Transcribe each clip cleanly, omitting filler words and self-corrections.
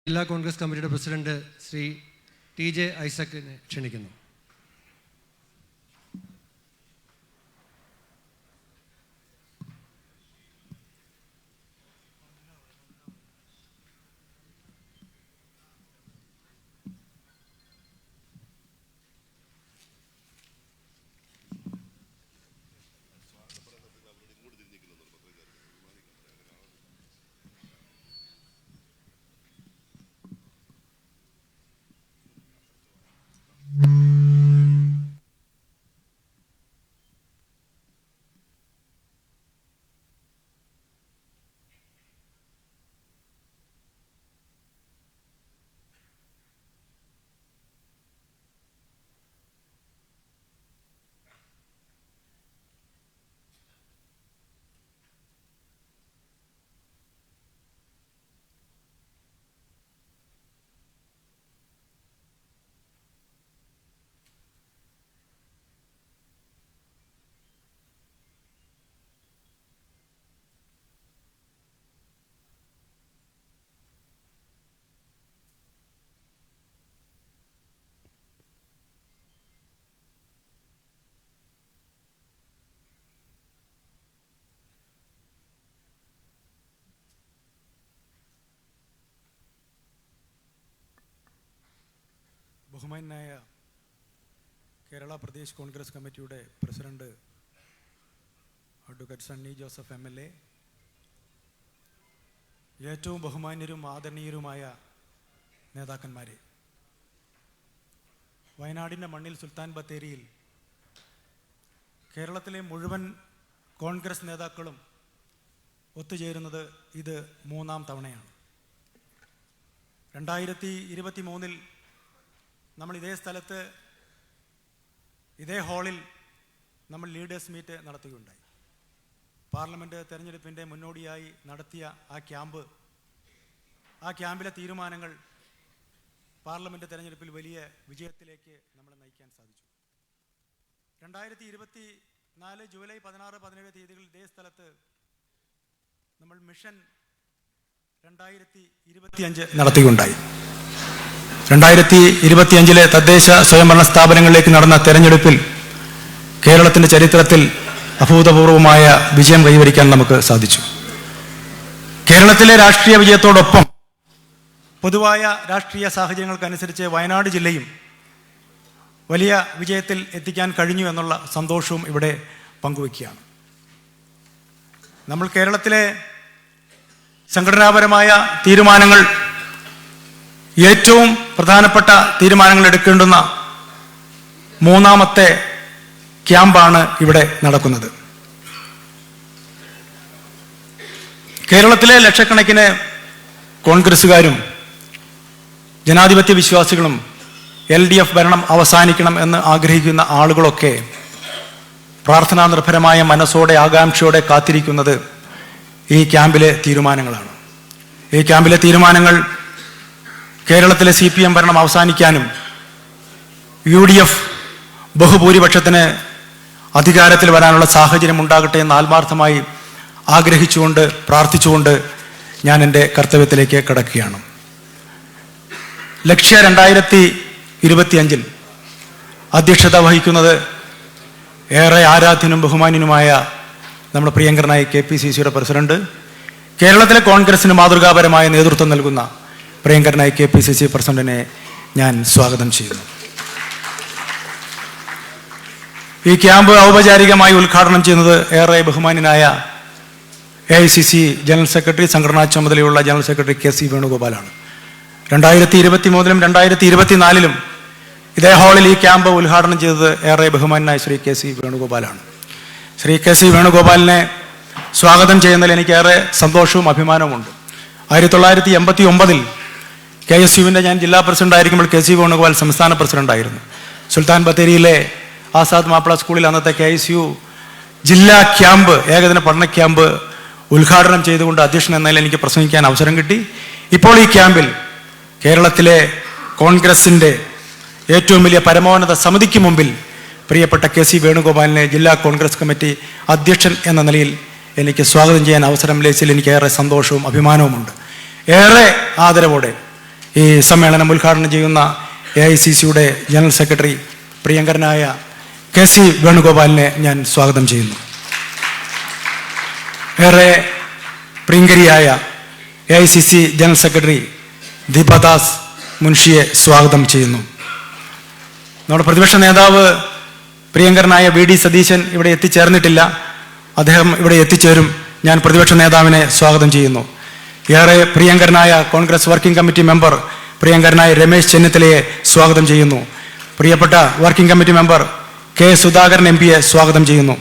ജില്ലാ കോൺഗ്രസ് കമ്മിറ്റിയുടെ president Shri TJ. ഐസക്കിനെ ക്ഷണിക്കുന്നു. ബഹുമാന്യനായ കേരള പ്രദേശ് കോൺഗ്രസ് കമ്മിറ്റിയുടെ president advocate Sunny Joseph MLA, ഏറ്റവും ബഹുമാന്യരും ആദരണീയരുമായ നേതാക്കന്മാരെ, വയനാടിൻ്റെ മണ്ണിൽ സുൽത്താൻ ബത്തേരിയിൽ കേരളത്തിലെ മുഴുവൻ കോൺഗ്രസ് നേതാക്കളും ഒത്തുചേരുന്നത് ഇത് 3-ാം തവണയാണ്. 2023 നമ്മൾ ഇതേ സ്ഥലത്ത് ഇതേ ഹാളിൽ നമ്മൾ ലീഡേഴ്സ് മീറ്റ് നടത്തുകയുണ്ടായി. പാർലമെൻറ്റ് തെരഞ്ഞെടുപ്പിൻ്റെ മുന്നോടിയായി നടത്തിയ ആ ക്യാമ്പിലെ തീരുമാനങ്ങൾ പാർലമെൻറ്റ് തെരഞ്ഞെടുപ്പിൽ വലിയ വിജയത്തിലേക്ക് നമ്മളെ നയിക്കാൻ സാധിച്ചു. 2024 ജൂലൈ 16-17 തീയതികളിൽ ഇതേ സ്ഥലത്ത് നമ്മൾ മിഷൻ 2025 നടത്തുകയുണ്ടായി. 2025 തദ്ദേശ സ്വയംഭരണ സ്ഥാപനങ്ങളിലേക്ക് നടന്ന തെരഞ്ഞെടുപ്പിൽ കേരളത്തിൻ്റെ ചരിത്രത്തിൽ അഭൂതപൂർവമായ വിജയം കൈവരിക്കാൻ നമുക്ക് സാധിച്ചു. കേരളത്തിലെ രാഷ്ട്രീയ വിജയത്തോടൊപ്പം പൊതുവായ രാഷ്ട്രീയ സാഹചര്യങ്ങൾക്കനുസരിച്ച് വയനാട് ജില്ലയും വലിയ വിജയത്തിൽ എത്തിക്കാൻ കഴിഞ്ഞു എന്നുള്ള സന്തോഷവും ഇവിടെ പങ്കുവയ്ക്കുകയാണ്. നമ്മൾ കേരളത്തിലെ സംഘടനാപരമായ തീരുമാനങ്ങൾ, ഏറ്റവും പ്രധാനപ്പെട്ട തീരുമാനങ്ങൾ എടുക്കേണ്ടുന്ന 3-ാമത്തെ ക്യാമ്പാണ് ഇവിടെ നടക്കുന്നത്. കേരളത്തിലെ ലക്ഷക്കണക്കിന് കോൺഗ്രസ്സുകാരും ജനാധിപത്യ വിശ്വാസികളും LDF ഭരണം അവസാനിക്കണം എന്ന് ആഗ്രഹിക്കുന്ന ആളുകളൊക്കെ പ്രാർത്ഥനാ നിർഭരമായ മനസ്സോടെ ആകാംക്ഷയോടെ കാത്തിരിക്കുന്നത് ഈ ക്യാമ്പിലെ തീരുമാനങ്ങളാണ്. ഈ ക്യാമ്പിലെ തീരുമാനങ്ങൾ കേരളത്തിലെ CPM ഭരണം അവസാനിക്കാനും UDF ബഹുഭൂരിപക്ഷത്തിന് അധികാരത്തിൽ വരാനുള്ള സാഹചര്യം ഉണ്ടാകട്ടെ എന്ന് ആത്മാർത്ഥമായി ആഗ്രഹിച്ചുകൊണ്ട് പ്രാർത്ഥിച്ചുകൊണ്ട് ഞാൻ എൻ്റെ കർത്തവ്യത്തിലേക്ക് കടക്കുകയാണ്. ലക്ഷ്യ 2025 അധ്യക്ഷത വഹിക്കുന്നത് ഏറെ ആരാധ്യനും ബഹുമാന്യനുമായ നമ്മുടെ പ്രിയങ്കരനായ KPCCയുടെ പ്രസിഡന്റ്, കേരളത്തിലെ കോൺഗ്രസിന് മാതൃകാപരമായ നേതൃത്വം നൽകുന്ന പ്രിയങ്കരനായ KPCC പ്രസിഡന്റിനെ ഞാൻ സ്വാഗതം ചെയ്യുന്നു. ഈ ക്യാമ്പ് ഔപചാരികമായി ഉദ്ഘാടനം ചെയ്യുന്നത് ഏറെ ബഹുമാന്യനായ AICC ജനറൽ സെക്രട്ടറി, സംഘടനാ ചുമതലയുള്ള ജനറൽ സെക്രട്ടറി KC വേണുഗോപാലാണ്. 2023 2024 ഇതേ ഹാളിൽ ഈ ക്യാമ്പ് ഉദ്ഘാടനം ചെയ്തത് ഏറെ ബഹുമാന്യനായ ശ്രീ KC വേണുഗോപാലാണ്. ശ്രീ KC വേണുഗോപാലിനെ സ്വാഗതം ചെയ്യുന്നതിൽ എനിക്കേറെ സന്തോഷവും അഭിമാനവുമുണ്ട്. 1989 KSUവിൻ്റെ ഞാൻ ജില്ലാ പ്രസിഡന്റ് ആയിരിക്കുമ്പോൾ KC വേണുഗോപാൽ സംസ്ഥാന പ്രസിഡന്റായിരുന്നു. സുൽത്താൻ ബത്തേരിയിലെ ആസാദ് മാപ്പിള സ്കൂളിൽ അന്നത്തെ KSU ജില്ലാ ക്യാമ്പ്, ഏകദിന പഠന ക്യാമ്പ് ഉദ്ഘാടനം ചെയ്തുകൊണ്ട് അധ്യക്ഷൻ എന്നതിൽ എനിക്ക് പ്രസംഗിക്കാൻ അവസരം കിട്ടി. ഇപ്പോൾ ഈ ക്യാമ്പിൽ കേരളത്തിലെ കോൺഗ്രസിൻ്റെ ഏറ്റവും വലിയ പരമോന്നത സമിതിക്ക് മുമ്പിൽ പ്രിയപ്പെട്ട KC വേണുഗോപാലിനെ ജില്ലാ കോൺഗ്രസ് കമ്മിറ്റി അധ്യക്ഷൻ എന്ന നിലയിൽ എനിക്ക് സ്വാഗതം ചെയ്യാൻ അവസരം ലഭിച്ചതിൽ എനിക്ക് ഏറെ സന്തോഷവും അഭിമാനവുമുണ്ട്. ഏറെ ആദരവോടെ ഈ സമ്മേളനം ഉദ്ഘാടനം ചെയ്യുന്ന AICCയുടെ ജനറൽ സെക്രട്ടറി പ്രിയങ്കരനായ KC വേണുഗോപാലിനെ ഞാൻ സ്വാഗതം ചെയ്യുന്നു. ഏറെ പ്രിയങ്കരിയായ AICC ജനറൽ സെക്രട്ടറി ദീപദാസ് മുൻഷിയെ സ്വാഗതം ചെയ്യുന്നു. നമ്മുടെ പ്രതിപക്ഷ നേതാവ് പ്രിയങ്കരനായ VD സതീശൻ ഇവിടെ എത്തിച്ചേർന്നിട്ടില്ല. അദ്ദേഹം ഇവിടെ എത്തിച്ചേരും. ഞാൻ പ്രതിപക്ഷ നേതാവിനെ സ്വാഗതം ചെയ്യുന്നു. ഏറെ പ്രിയങ്കരനായ കോൺഗ്രസ് വർക്കിംഗ് കമ്മിറ്റി മെമ്പർ പ്രിയങ്കരനായ രമേശ് ചെന്നിത്തലയെ സ്വാഗതം ചെയ്യുന്നു. പ്രിയപ്പെട്ട working committee member K. Sudhakaran MPയെ സ്വാഗതം ചെയ്യുന്നു.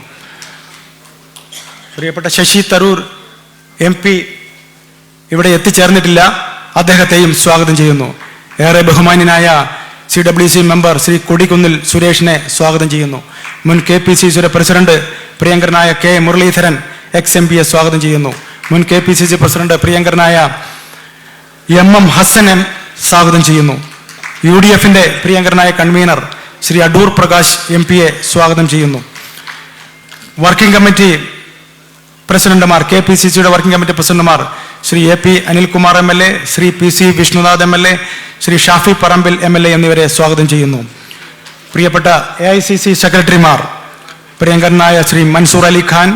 പ്രിയപ്പെട്ട ശശി തരൂർ MP ഇവിടെ എത്തിച്ചേർന്നിട്ടില്ല. അദ്ദേഹത്തെയും സ്വാഗതം ചെയ്യുന്നു. ഏറെ ബഹുമാന്യനായ CWC മെമ്പർ ശ്രീ കൊടിക്കുന്നിൽ സുരേഷിനെ സ്വാഗതം ചെയ്യുന്നു. മുൻ KPCCയുടെ പ്രസിഡന്റ് പ്രിയങ്കരനായ K. മുരളീധരൻ ex-MPയെ സ്വാഗതം ചെയ്യുന്നു. മുൻ KPCC പ്രസിഡന്റ് പ്രിയങ്കരനായ MM ഹസൻ സ്വാഗതം ചെയ്യുന്നു. UDFന്റെ പ്രിയങ്കരനായ കൺവീനർ ശ്രീ അടൂർ പ്രകാശ് MPയെ സ്വാഗതം ചെയ്യുന്നു. വർക്കിംഗ് കമ്മിറ്റി പ്രസിഡന്റുമാർ KPCCയുടെ വർക്കിംഗ് കമ്മിറ്റി പ്രസിഡന്റുമാർ Shri AP Anilkumar MLA, Shri PC Vishnunath MLA, Shri Shafi Parambil MLA എന്നിവരെ സ്വാഗതം ചെയ്യുന്നു. പ്രിയപ്പെട്ട AICC സെക്രട്ടറിമാർ പ്രിയങ്കരനായ ശ്രീ മൻസൂർ അലി ഖാൻ,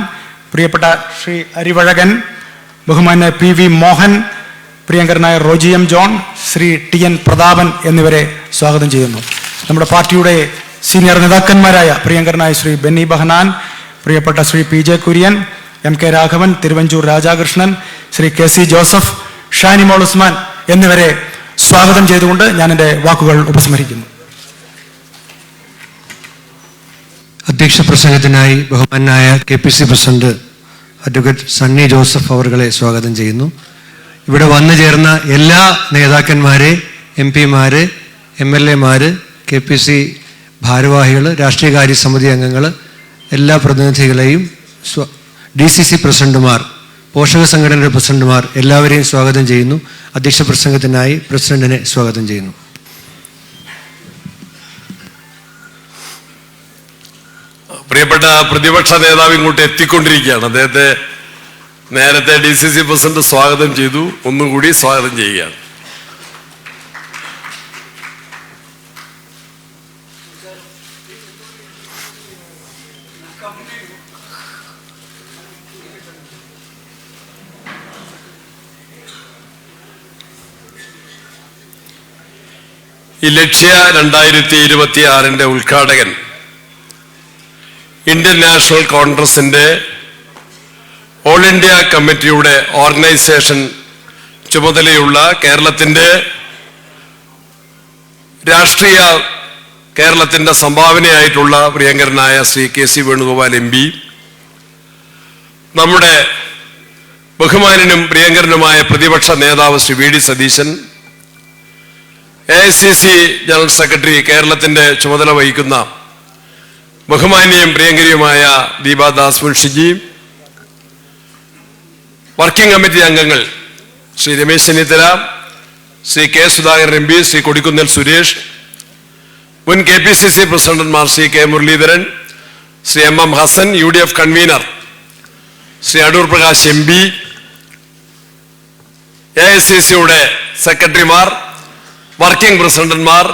പ്രിയപ്പെട്ട ശ്രീ അരിവഴകൻ, ബഹുമാന്യ PV മോഹൻ, പ്രിയങ്കരനായ Roji M. John, Shri TN Prathapan എന്നിവരെ സ്വാഗതം ചെയ്യുന്നു. നമ്മുടെ പാർട്ടിയുടെ സീനിയർ നേതാക്കന്മാരായ പ്രിയങ്കരനായ ശ്രീ ബെന്നി ബഹനാൻ, പ്രിയപ്പെട്ട Shri PJ Kurian, MK Raghavan, Thiruvanchoor Radhakrishnan, Shri KC Joseph, Shanimol Usman എന്നിവരെ സ്വാഗതം ചെയ്തുകൊണ്ട് ഞാൻ എൻ്റെ വാക്കുകൾ ഉപസംഹരിക്കുന്നു. അധ്യക്ഷ പ്രസംഗത്തിനായി ബഹുമാനായ KPC president advocate Sunny Joseph അവരെ സ്വാഗതം ചെയ്യുന്നു. ഇവിടെ വന്നു ചേർന്ന എല്ലാ നേതാക്കന്മാരെ, MP-മാര്, MLA-മാര്, KPC ഭാരവാഹികൾ, രാഷ്ട്രീയകാര്യ സമിതി അംഗങ്ങൾ, എല്ലാ പ്രതിനിധികളെയും, DCC പ്രസിഡന്റുമാർ, പോഷക സംഘടനയുടെ പ്രസിഡന്റുമാർ എല്ലാവരെയും സ്വാഗതം ചെയ്യുന്നു. അധ്യക്ഷ പ്രസംഗത്തിനായി പ്രസിഡന്റിനെ സ്വാഗതം ചെയ്യുന്നു. പ്രിയപ്പെട്ട പ്രതിപക്ഷ നേതാവ് ഇങ്ങോട്ട് എത്തിക്കൊണ്ടിരിക്കുകയാണ്. അദ്ദേഹത്തെ നേരത്തെ DCC പ്രസിഡന്റ് സ്വാഗതം ചെയ്തു. ഒന്നുകൂടി സ്വാഗതം ചെയ്യുകയാണ്. ഈ ലക്ഷ്യ 2026 ഉദ്ഘാടകൻ ഇന്ത്യൻ നാഷണൽ കോൺഗ്രസിന്റെ ഓൾ ഇന്ത്യ കമ്മിറ്റിയുടെ ഓർഗനൈസേഷൻ ചുമതലയുള്ള കേരളത്തിന്റെ സംഭാവനയായിട്ടുള്ള പ്രിയങ്കരനായ ശ്രീ KC വേണുഗോപാൽ MP, നമ്മുടെ ബഹുമാന്യനും പ്രിയങ്കരനുമായ പ്രതിപക്ഷ നേതാവ് Shri VD Satheesan, AICC general secretary കേരളത്തിന്റെ ചുമതല വഹിക്കുന്ന ബഹുമാന്യയും പ്രിയങ്കരിയുമായ ദീപദാസ് മുൻഷിജി, വർക്കിംഗ് കമ്മിറ്റി അംഗങ്ങൾ ശ്രീ രമേശ് ചെന്നിത്തല, ശ്രീ K. സുധാകരൻ MP, ശ്രീ കൊടിക്കുന്നിൽ സുരേഷ്, മുൻ KPCC പ്രസിഡന്റുമാർ Shri K. Muraleedharan, Shri MM Hassan, UDF convener Shri Adoor Prakash MP, AICCയുടെ സെക്രട്ടറിമാർ, വർക്കിംഗ് പ്രസിഡന്റുമാർ,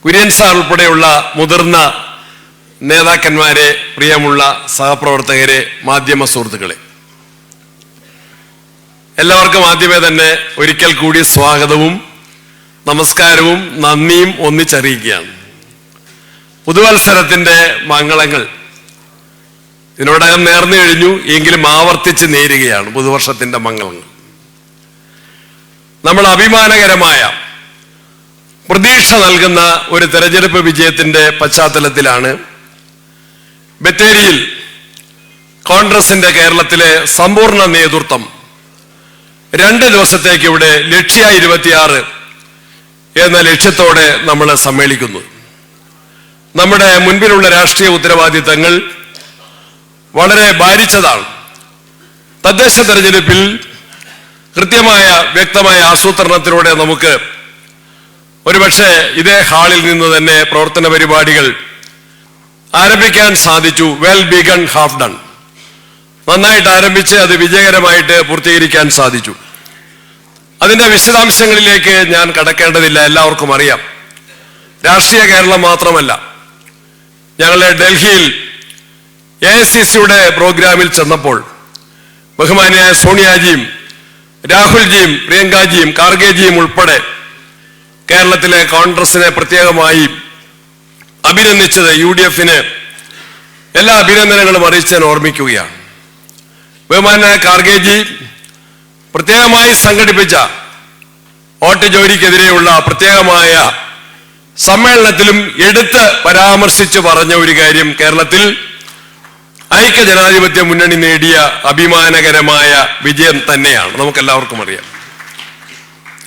കുര്യൻ സാർ ഉൾപ്പെടെയുള്ള മുതിർന്ന നേതാക്കന്മാരെ, പ്രിയമുള്ള സഹപ്രവർത്തകരെ, മാധ്യമ സുഹൃത്തുക്കളെ, എല്ലാവർക്കും ആദ്യമേ തന്നെ ഒരിക്കൽ കൂടി സ്വാഗതവും നമസ്കാരവും നന്ദിയും ഒന്നിച്ചറിയിക്കുകയാണ്. പുതുവത്സരത്തിന്റെ മംഗളങ്ങൾ ഇതിനോടകം നേർന്നു കഴിഞ്ഞു. എങ്കിലും ആവർത്തിച്ച് നേരുകയാണ് പുതുവർഷത്തിന്റെ മംഗളങ്ങൾ. നമ്മൾ അഭിമാനകരമായ പ്രതീക്ഷ നൽകുന്ന ഒരു തെരഞ്ഞെടുപ്പ് വിജയത്തിന്റെ പശ്ചാത്തലത്തിലാണ് ബത്തേരിയിൽ കോൺഗ്രസിന്റെ കേരളത്തിലെ സമ്പൂർണ്ണ നേതൃത്വം 2 ദിവസത്തേക്ക് ഇവിടെ ലക്ഷ്യ 26 എന്ന ലക്ഷ്യത്തോടെ നമ്മൾ സമ്മേളിക്കുന്നു. നമ്മുടെ മുൻപിലുള്ള രാഷ്ട്രീയ ഉത്തരവാദിത്തങ്ങൾ വളരെ ഭാരിച്ചതാണ്. തദ്ദേശ തെരഞ്ഞെടുപ്പിൽ കൃത്യമായ വ്യക്തമായ ആസൂത്രണത്തിലൂടെ നമുക്ക് ഒരുപക്ഷെ ഇതേ ഹാളിൽ നിന്ന് തന്നെ പ്രവർത്തന പരിപാടികൾ ആരംഭിക്കാൻ സാധിച്ചു. Well begun half done. നന്നായിട്ട് ആരംഭിച്ച് അത് വിജയകരമായിട്ട് പൂർത്തീകരിക്കാൻ സാധിച്ചു. അതിന്റെ വിശദാംശങ്ങളിലേക്ക് ഞാൻ കടക്കേണ്ടതില്ല, എല്ലാവർക്കും അറിയാം. രാഷ്ട്രീയ കേരളം മാത്രമല്ല, ഞങ്ങളെ ഡൽഹിയിൽ AICCയുടെ പ്രോഗ്രാമിൽ ചെന്നപ്പോൾ ബഹുമാനിയായ സോണിയാജിയും രാഹുൽജിയും പ്രിയങ്കാജിയും ഖാർഗെജിയും ഉൾപ്പെടെ കേരളത്തിലെ കോൺഗ്രസിനെ പ്രത്യേകമായി അഭിനന്ദിച്ചത് UDFന് എല്ലാ അഭിനന്ദനങ്ങളും അറിയിച്ച് ഞാൻ ഓർമ്മിക്കുകയാണ്. ബഹുമാനായ ഖാർഗെജി പ്രത്യേകമായി സംഘടിപ്പിച്ച വോട്ട് ചോരിക്കെതിരെയുള്ള പ്രത്യേകമായ സമ്മേളനത്തിലും എടുത്ത് പരാമർശിച്ച് പറഞ്ഞ ഒരു കാര്യം, കേരളത്തിൽ ഐക്യ ജനാധിപത്യ മുന്നണി നേടിയ അഭിമാനകരമായ വിജയം തന്നെയാണ്. നമുക്കെല്ലാവർക്കും അറിയാം.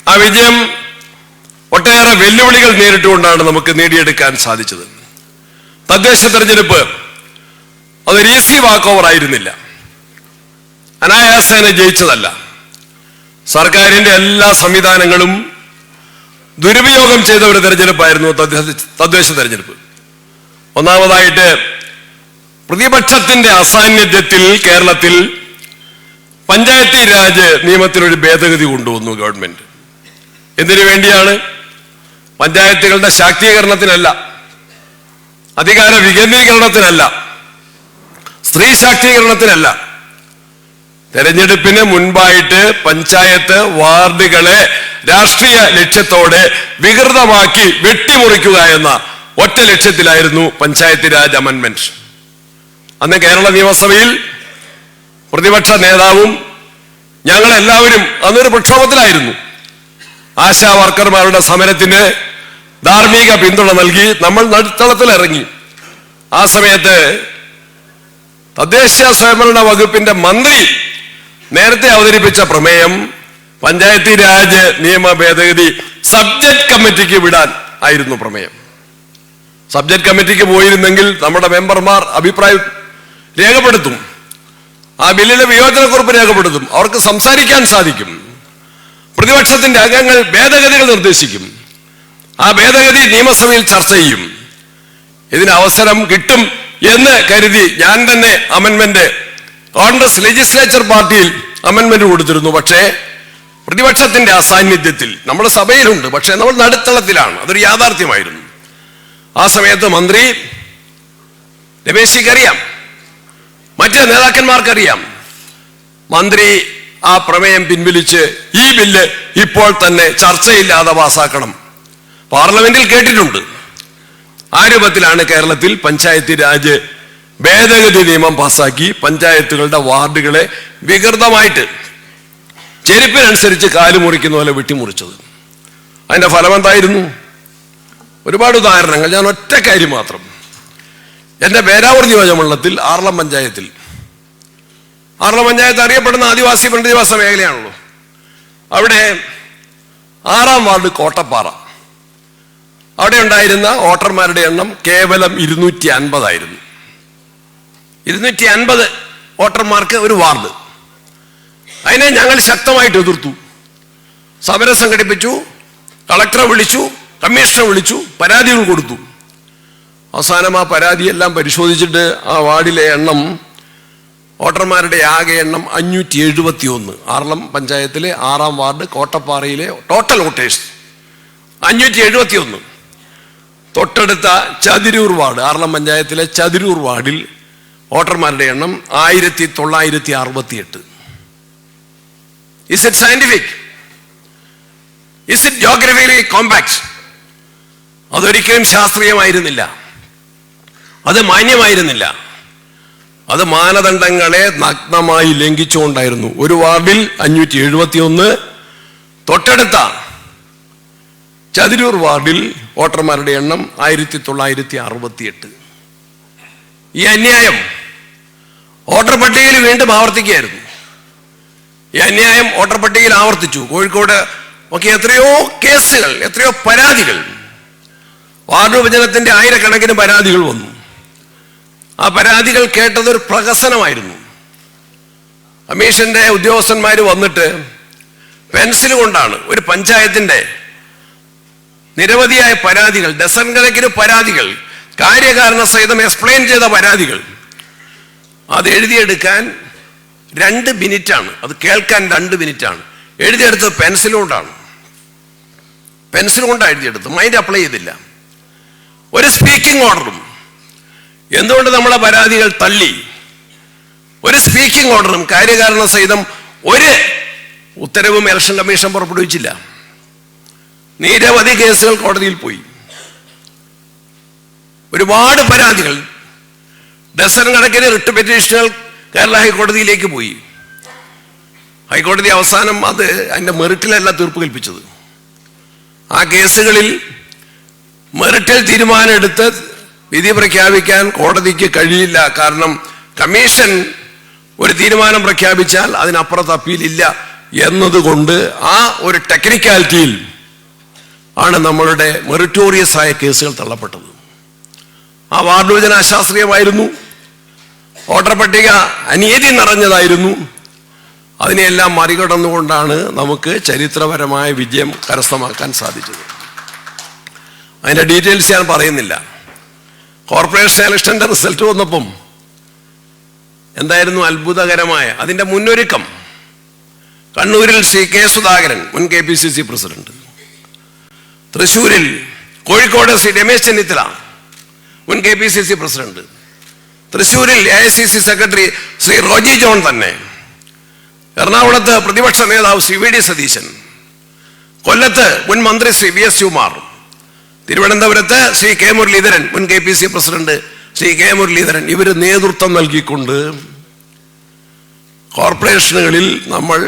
ആ വിജയം ഒട്ടേറെ വെല്ലുവിളികൾ നേരിട്ടുകൊണ്ടാണ് നമുക്ക് നേടിയെടുക്കാൻ സാധിച്ചത്. തദ്ദേശ തെരഞ്ഞെടുപ്പ് അതൊരു ഈസി വാക്ക് ഓവർ ആയിരുന്നില്ല, അനായാസേന ജയിച്ചതല്ല. സർക്കാരിന്റെ എല്ലാ സംവിധാനങ്ങളും ദുരുപയോഗം ചെയ്ത ഒരു തെരഞ്ഞെടുപ്പായിരുന്നു തദ്ദേശ തെരഞ്ഞെടുപ്പ്. ഒന്നാമതായിട്ട് പ്രതിപക്ഷത്തിന്റെ അസാന്നിധ്യത്തിൽ കേരളത്തിൽ പഞ്ചായത്തി രാജ് നിയമത്തിലൊരു ഭേദഗതി കൊണ്ടുവന്നു ഗവൺമെന്റ്. എന്തിനു വേണ്ടിയാണ്? പഞ്ചായത്തുകളുടെ ശാക്തീകരണത്തിനല്ല, അധികാര വികേന്ദ്രീകരണത്തിനല്ല, സ്ത്രീ ശാക്തീകരണത്തിനല്ല. തെരഞ്ഞെടുപ്പിന് മുൻപായിട്ട് പഞ്ചായത്ത് വാർഡുകളെ രാഷ്ട്രീയ ലക്ഷ്യത്തോടെ വികൃതമാക്കി വെട്ടിമുറിക്കുക എന്ന ഒറ്റ ലക്ഷ്യത്തിലായിരുന്നു പഞ്ചായത്ത് രാജ് അമെൻമെന്റ്. അന്ന് കേരള നിയമസഭയിൽ പ്രതിപക്ഷ നേതാവും ഞങ്ങളെല്ലാവരും അന്നൊരു പ്രക്ഷോഭത്തിലായിരുന്നു. ആശാ വർക്കർമാരുടെ സമരത്തിന് ധാർമ്മിക പിന്തുണ നൽകി നമ്മൾ നടുത്തളത്തിലിറങ്ങി. ആ സമയത്ത് തദ്ദേശ സ്വയംഭരണ വകുപ്പിന്റെ മന്ത്രി നേരത്തെ അവതരിപ്പിച്ച പ്രമേയം പഞ്ചായത്തി രാജ് നിയമ ഭേദഗതി സബ്ജക്ട് കമ്മിറ്റിക്ക് വിടാൻ ആയിരുന്നു പ്രമേയം. സബ്ജക്ട് കമ്മിറ്റിക്ക് പോയിരുന്നെങ്കിൽ നമ്മുടെ മെമ്പർമാർ അഭിപ്രായം രേഖപ്പെടുത്തും, ആ ബില്ലിലെ വിയോജനക്കുറിപ്പ് രേഖപ്പെടുത്തും, അവർക്ക് സംസാരിക്കാൻ സാധിക്കും. പ്രതിപക്ഷത്തിന്റെ അംഗങ്ങൾ ഭേദഗതികൾ നിർദ്ദേശിക്കും, ആ ഭേദഗതി നിയമസഭയിൽ ചർച്ച ചെയ്യും. ഇതിന് അവസരം കിട്ടും എന്ന് കരുതി ഞാൻ തന്നെ അമെൻമെന്റ് കോൺഗ്രസ് ലെജിസ്ലേച്ചർ പാർട്ടിയിൽ അമെൻമെന്റ് കൊടുത്തിരുന്നു. പക്ഷേ പ്രതിപക്ഷത്തിന്റെ അസാന്നിധ്യത്തിൽ നമ്മുടെ സഭയിലുണ്ട്, പക്ഷേ നമ്മൾ നടുത്തളത്തിലാണ്, അതൊരു യാഥാർത്ഥ്യമായിരുന്നു. ആ സമയത്ത് മന്ത്രി രമേശിക്കറിയാം, മറ്റ് നേതാക്കന്മാർക്കറിയാം, മന്ത്രി ആ പ്രമേയം പിൻവലിച്ച് ഈ ബില്ല് ഇപ്പോൾ തന്നെ ചർച്ചയില്ലാതെ പാസാക്കണം. പാർലമെന്റിൽ കേട്ടിട്ടുണ്ട്. ആ രൂപത്തിലാണ് കേരളത്തിൽ പഞ്ചായത്തി രാജ് ഭേദഗതി നിയമം പാസാക്കി പഞ്ചായത്തുകളുടെ വാർഡുകളെ വികൃതമായിട്ട് ചെരുപ്പിനനുസരിച്ച് കാല് മുറിക്കുന്ന പോലെ വെട്ടിമുറിച്ചത്. അതിന്റെ ഫലം എന്തായിരുന്നു? ഒരുപാട് ഉദാഹരണങ്ങൾ. ഞാൻ ഒറ്റ കാര്യം മാത്രം. എന്റെ പേരാവൂർ നിയോജകമണ്ഡലത്തിൽ ആർളം പഞ്ചായത്ത് അറിയപ്പെടുന്ന ആദിവാസി പുനരധിവാസ മേഖലയാണല്ലോ. അവിടെ 6-ാം വാർഡ് കോട്ടപ്പാറ, അവിടെ ഉണ്ടായിരുന്ന വോട്ടർമാരുടെ എണ്ണം കേവലം 250 ആയിരുന്നു. 250 വോട്ടർമാർക്ക് ഒരു വാർഡ്. അതിനെ ഞങ്ങൾ ശക്തമായിട്ട് എതിർത്തു, സമരം സംഘടിപ്പിച്ചു, കളക്ടറെ വിളിച്ചു, കമ്മീഷണറെ വിളിച്ചു, പരാതികൾ കൊടുത്തു. അവസാനം ആ പരാതിയെല്ലാം പരിശോധിച്ചിട്ട് ആ വാർഡിലെ എണ്ണം, വോട്ടർമാരുടെ ആകെ എണ്ണം 571. ആർളം പഞ്ചായത്തിലെ 6-ാം വാർഡ് കോട്ടപ്പാറയിലെ ടോട്ടൽ വോട്ടേഴ്സ് 571. തൊട്ടടുത്ത ചതിരൂർ വാർഡ്, ആർളം പഞ്ചായത്തിലെ ചതിരൂർ വാർഡിൽ വോട്ടർമാരുടെ എണ്ണം 1968. Is it scientific? Is it geographically compact? അതൊരിക്കലും ശാസ്ത്രീയമായിരുന്നില്ല, അത് മാന്യമായിരുന്നില്ല, അത് മാനദണ്ഡങ്ങളെ നഗ്നമായി ലംഘിച്ചുകൊണ്ടായിരുന്നു. ഒരു വാർഡിൽ 571, തൊട്ടടുത്ത ചതിരൂർ വാർഡിൽ വോട്ടർമാരുടെ എണ്ണം 1968. ഈ അന്യായം വോട്ടർ പട്ടികയിൽ വീണ്ടും ആവർത്തിക്കുകയായിരുന്നു. ഈ അന്യായം വോട്ടർ പട്ടികയിൽ ആവർത്തിച്ചു. കോഴിക്കോട് ഒക്കെ എത്രയോ കേസുകൾ, എത്രയോ പരാതികൾ, വാർഡ് വിഭജനത്തിന്റെ ആയിരക്കണക്കിന് പരാതികൾ വന്നു. ആ പരാതികൾ കേട്ടതൊരു പ്രഹസനമായിരുന്നു. കമ്മീഷന്റെ ഉദ്യോഗസ്ഥന്മാർ വന്നിട്ട് പെൻസിൽ കൊണ്ടാണ് ഒരു പഞ്ചായത്തിന്റെ നിരവധിയായ പരാതികൾ, ഡസൻ കണക്കിന് പരാതികൾ, കാര്യകാരണ സഹിതം എക്സ്പ്ലെയിൻ ചെയ്ത പരാതികൾ, അത് എഴുതിയെടുക്കാൻ 2 മിനിറ്റാണ്, അത് കേൾക്കാൻ 2 മിനിറ്റാണ്. എഴുതിയെടുത്തത് പെൻസിൽ കൊണ്ടാണ് എഴുതിയെടുത്തത്, മൈൻഡ് അപ്ലൈ ചെയ്തില്ല. ഒരു സ്പീക്കിംഗ് ഓർഡറും എന്തുകൊണ്ട് നമ്മളെ പരാതികൾ തള്ളി? ഒരു സ്പീക്കിംഗ് ഓർഡറും കാര്യകാരണ സഹിതം ഒരു ഉത്തരവും ഇലക്ഷൻ കമ്മീഷൻ പുറപ്പെടുവിച്ചില്ല. നിരവധി കേസുകൾ കോടതിയിൽ പോയി, ഒരുപാട് പരാതികൾ, ഡസൻ കണക്കിന് റിട്ട് പെറ്റീഷനുകൾ കേരള ഹൈക്കോടതിയിലേക്ക് പോയി. ഹൈക്കോടതി അവസാനം അതിൻ്റെ മെറിറ്റിലല്ല തീർപ്പ് കൽപ്പിച്ചത്. ആ കേസുകളിൽ മെറിറ്റിൽ തീരുമാനമെടുത്ത് വിധി പ്രഖ്യാപിക്കാൻ കോടതിക്ക് കഴിയില്ല. കാരണം കമ്മീഷൻ ഒരു തീരുമാനം പ്രഖ്യാപിച്ചാൽ അതിനപ്പുറത്ത് അപ്പീലില്ല എന്നതുകൊണ്ട് ആ ഒരു ടെക്നിക്കാലിറ്റിയിൽ ആണ് നമ്മളുടെ മെറിറ്റോറിയസ് ആയ കേസുകൾ തള്ളപ്പെട്ടത്. ആ വാർഡ് വിഭജന അശാസ്ത്രീയമായിരുന്നു, വോട്ടർ പട്ടിക അനീതി നിറഞ്ഞതായിരുന്നു. അതിനെയെല്ലാം മറികടന്നുകൊണ്ടാണ് നമുക്ക് ചരിത്രപരമായ വിജയം കരസ്ഥമാക്കാൻ സാധിച്ചത്. അതിൻ്റെ ഡീറ്റെയിൽസ് ഞാൻ പറയുന്നില്ല. കോർപ്പറേഷൻ ഇലക്ഷൻ്റെ റിസൾട്ട് വന്നപ്പം എന്തായിരുന്നു അത്ഭുതകരമായ അതിൻ്റെ മുന്നൊരുക്കം? കണ്ണൂരിൽ ശ്രീ കെ സുധാകരൻ, മുൻ KPCC പ്രസിഡന്റ്, തൃശ്ശൂരിൽ, കോഴിക്കോട് ശ്രീ രമേശ് ചെന്നിത്തല, മുൻ KPCC പ്രസിഡന്റ്, തൃശ്ശൂരിൽ AICC secretary Shri Roji John തന്നെ, എറണാകുളത്ത് പ്രതിപക്ഷ നേതാവ് ശ്രീ VD സതീശൻ, കൊല്ലത്ത് മുൻ മന്ത്രി ശ്രീ VS ശിവകുമാർ, തിരുവനന്തപുരത്ത് ശ്രീ K മുരളീധരൻ, മുൻ KPCC president Shri K Muraleedharan, ഇവർ നേതൃത്വം നൽകിക്കൊണ്ട് കോർപ്പറേഷനുകളിൽ നമ്മൾ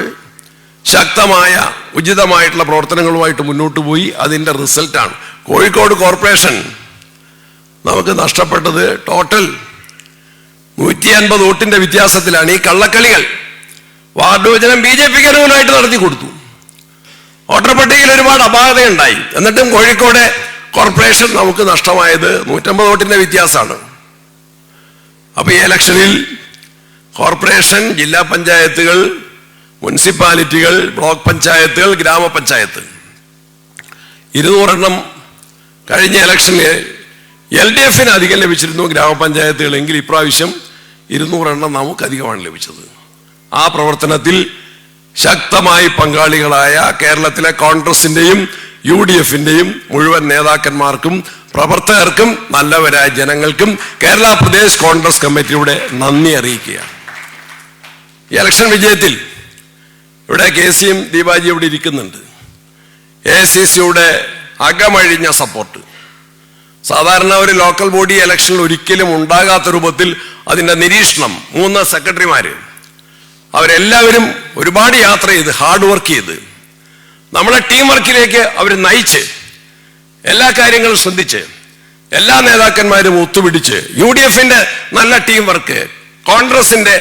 ശക്തമായ ഉചിതമായിട്ടുള്ള പ്രവർത്തനങ്ങളുമായിട്ട് മുന്നോട്ട് പോയി. അതിൻ്റെ റിസൾട്ടാണ് കോഴിക്കോട് കോർപ്പറേഷൻ നമുക്ക് നഷ്ടപ്പെട്ടത്. ടോട്ടൽ 150 വോട്ടിന്റെ വ്യത്യാസത്തിലാണ്. ഈ കള്ളക്കളികൾ വാർഡ് വിഭജനം BJPക്ക് അനുകൂലമായിട്ട് നടത്തി കൊടുത്തു. വോട്ടർ പട്ടികയിൽ ഒരുപാട് അപാകതയുണ്ടായി. എന്നിട്ടും കോഴിക്കോട് കോർപ്പറേഷൻ നമുക്ക് നഷ്ടമായത് 150 വോട്ടിന്റെ വ്യത്യാസമാണ്. അപ്പൊ ഈ ഇലക്ഷനിൽ കോർപ്പറേഷൻ, ജില്ലാ പഞ്ചായത്തുകൾ, മുനിസിപ്പാലിറ്റികൾ, ബ്ലോക്ക് പഞ്ചായത്തുകൾ, ഗ്രാമപഞ്ചായത്ത് 200 എണ്ണം കഴിഞ്ഞ ഇലക്ഷനിൽ LDFന് അധികം ലഭിച്ചിരുന്നു ഗ്രാമപഞ്ചായത്തുകളെങ്കിൽ ഇപ്രാവശ്യം 200 എണ്ണം നമുക്ക് അധികമാണ് ലഭിച്ചത്. ആ പ്രവർത്തനത്തിൽ ശക്തമായി പങ്കാളികളായ കേരളത്തിലെ കോൺഗ്രസിന്റെയും UDFന്റെയും മുഴുവൻ നേതാക്കന്മാർക്കും പ്രവർത്തകർക്കും നല്ലവരായ ജനങ്ങൾക്കും കേരള പ്രദേശ് കോൺഗ്രസ് കമ്മിറ്റിയുടെ നന്ദി അറിയിക്കുകയാണ്. ഈ ഇലക്ഷൻ വിജയത്തിൽ ഇവിടെ KCയും ദീപാജി ഇവിടെ ഇരിക്കുന്നുണ്ട്. AICCയുടെ അകമഴിഞ്ഞ സപ്പോർട്ട് സാധാരണ ഒരു ലോക്കൽ ബോഡി ഇലക്ഷനിൽ ഒരിക്കലും ഉണ്ടാകാത്ത രൂപത്തിൽ അതിൻ്റെ നിരീക്ഷണം, 3 സെക്രട്ടറിമാര് അവരെല്ലാവരും ഒരുപാട് യാത്ര ചെയ്ത് ഹാർഡ് വർക്ക് ചെയ്ത് നമ്മളെ ടീം വർക്കിലേക്ക് അവർ നയിച്ച് എല്ലാ കാര്യങ്ങളും ശ്രദ്ധിച്ച് എല്ലാ നേതാക്കന്മാരും ഒത്തുപിടിച്ച് UDFന്റെ നല്ല ടീം വർക്ക്, കോൺഗ്രസിന്റെ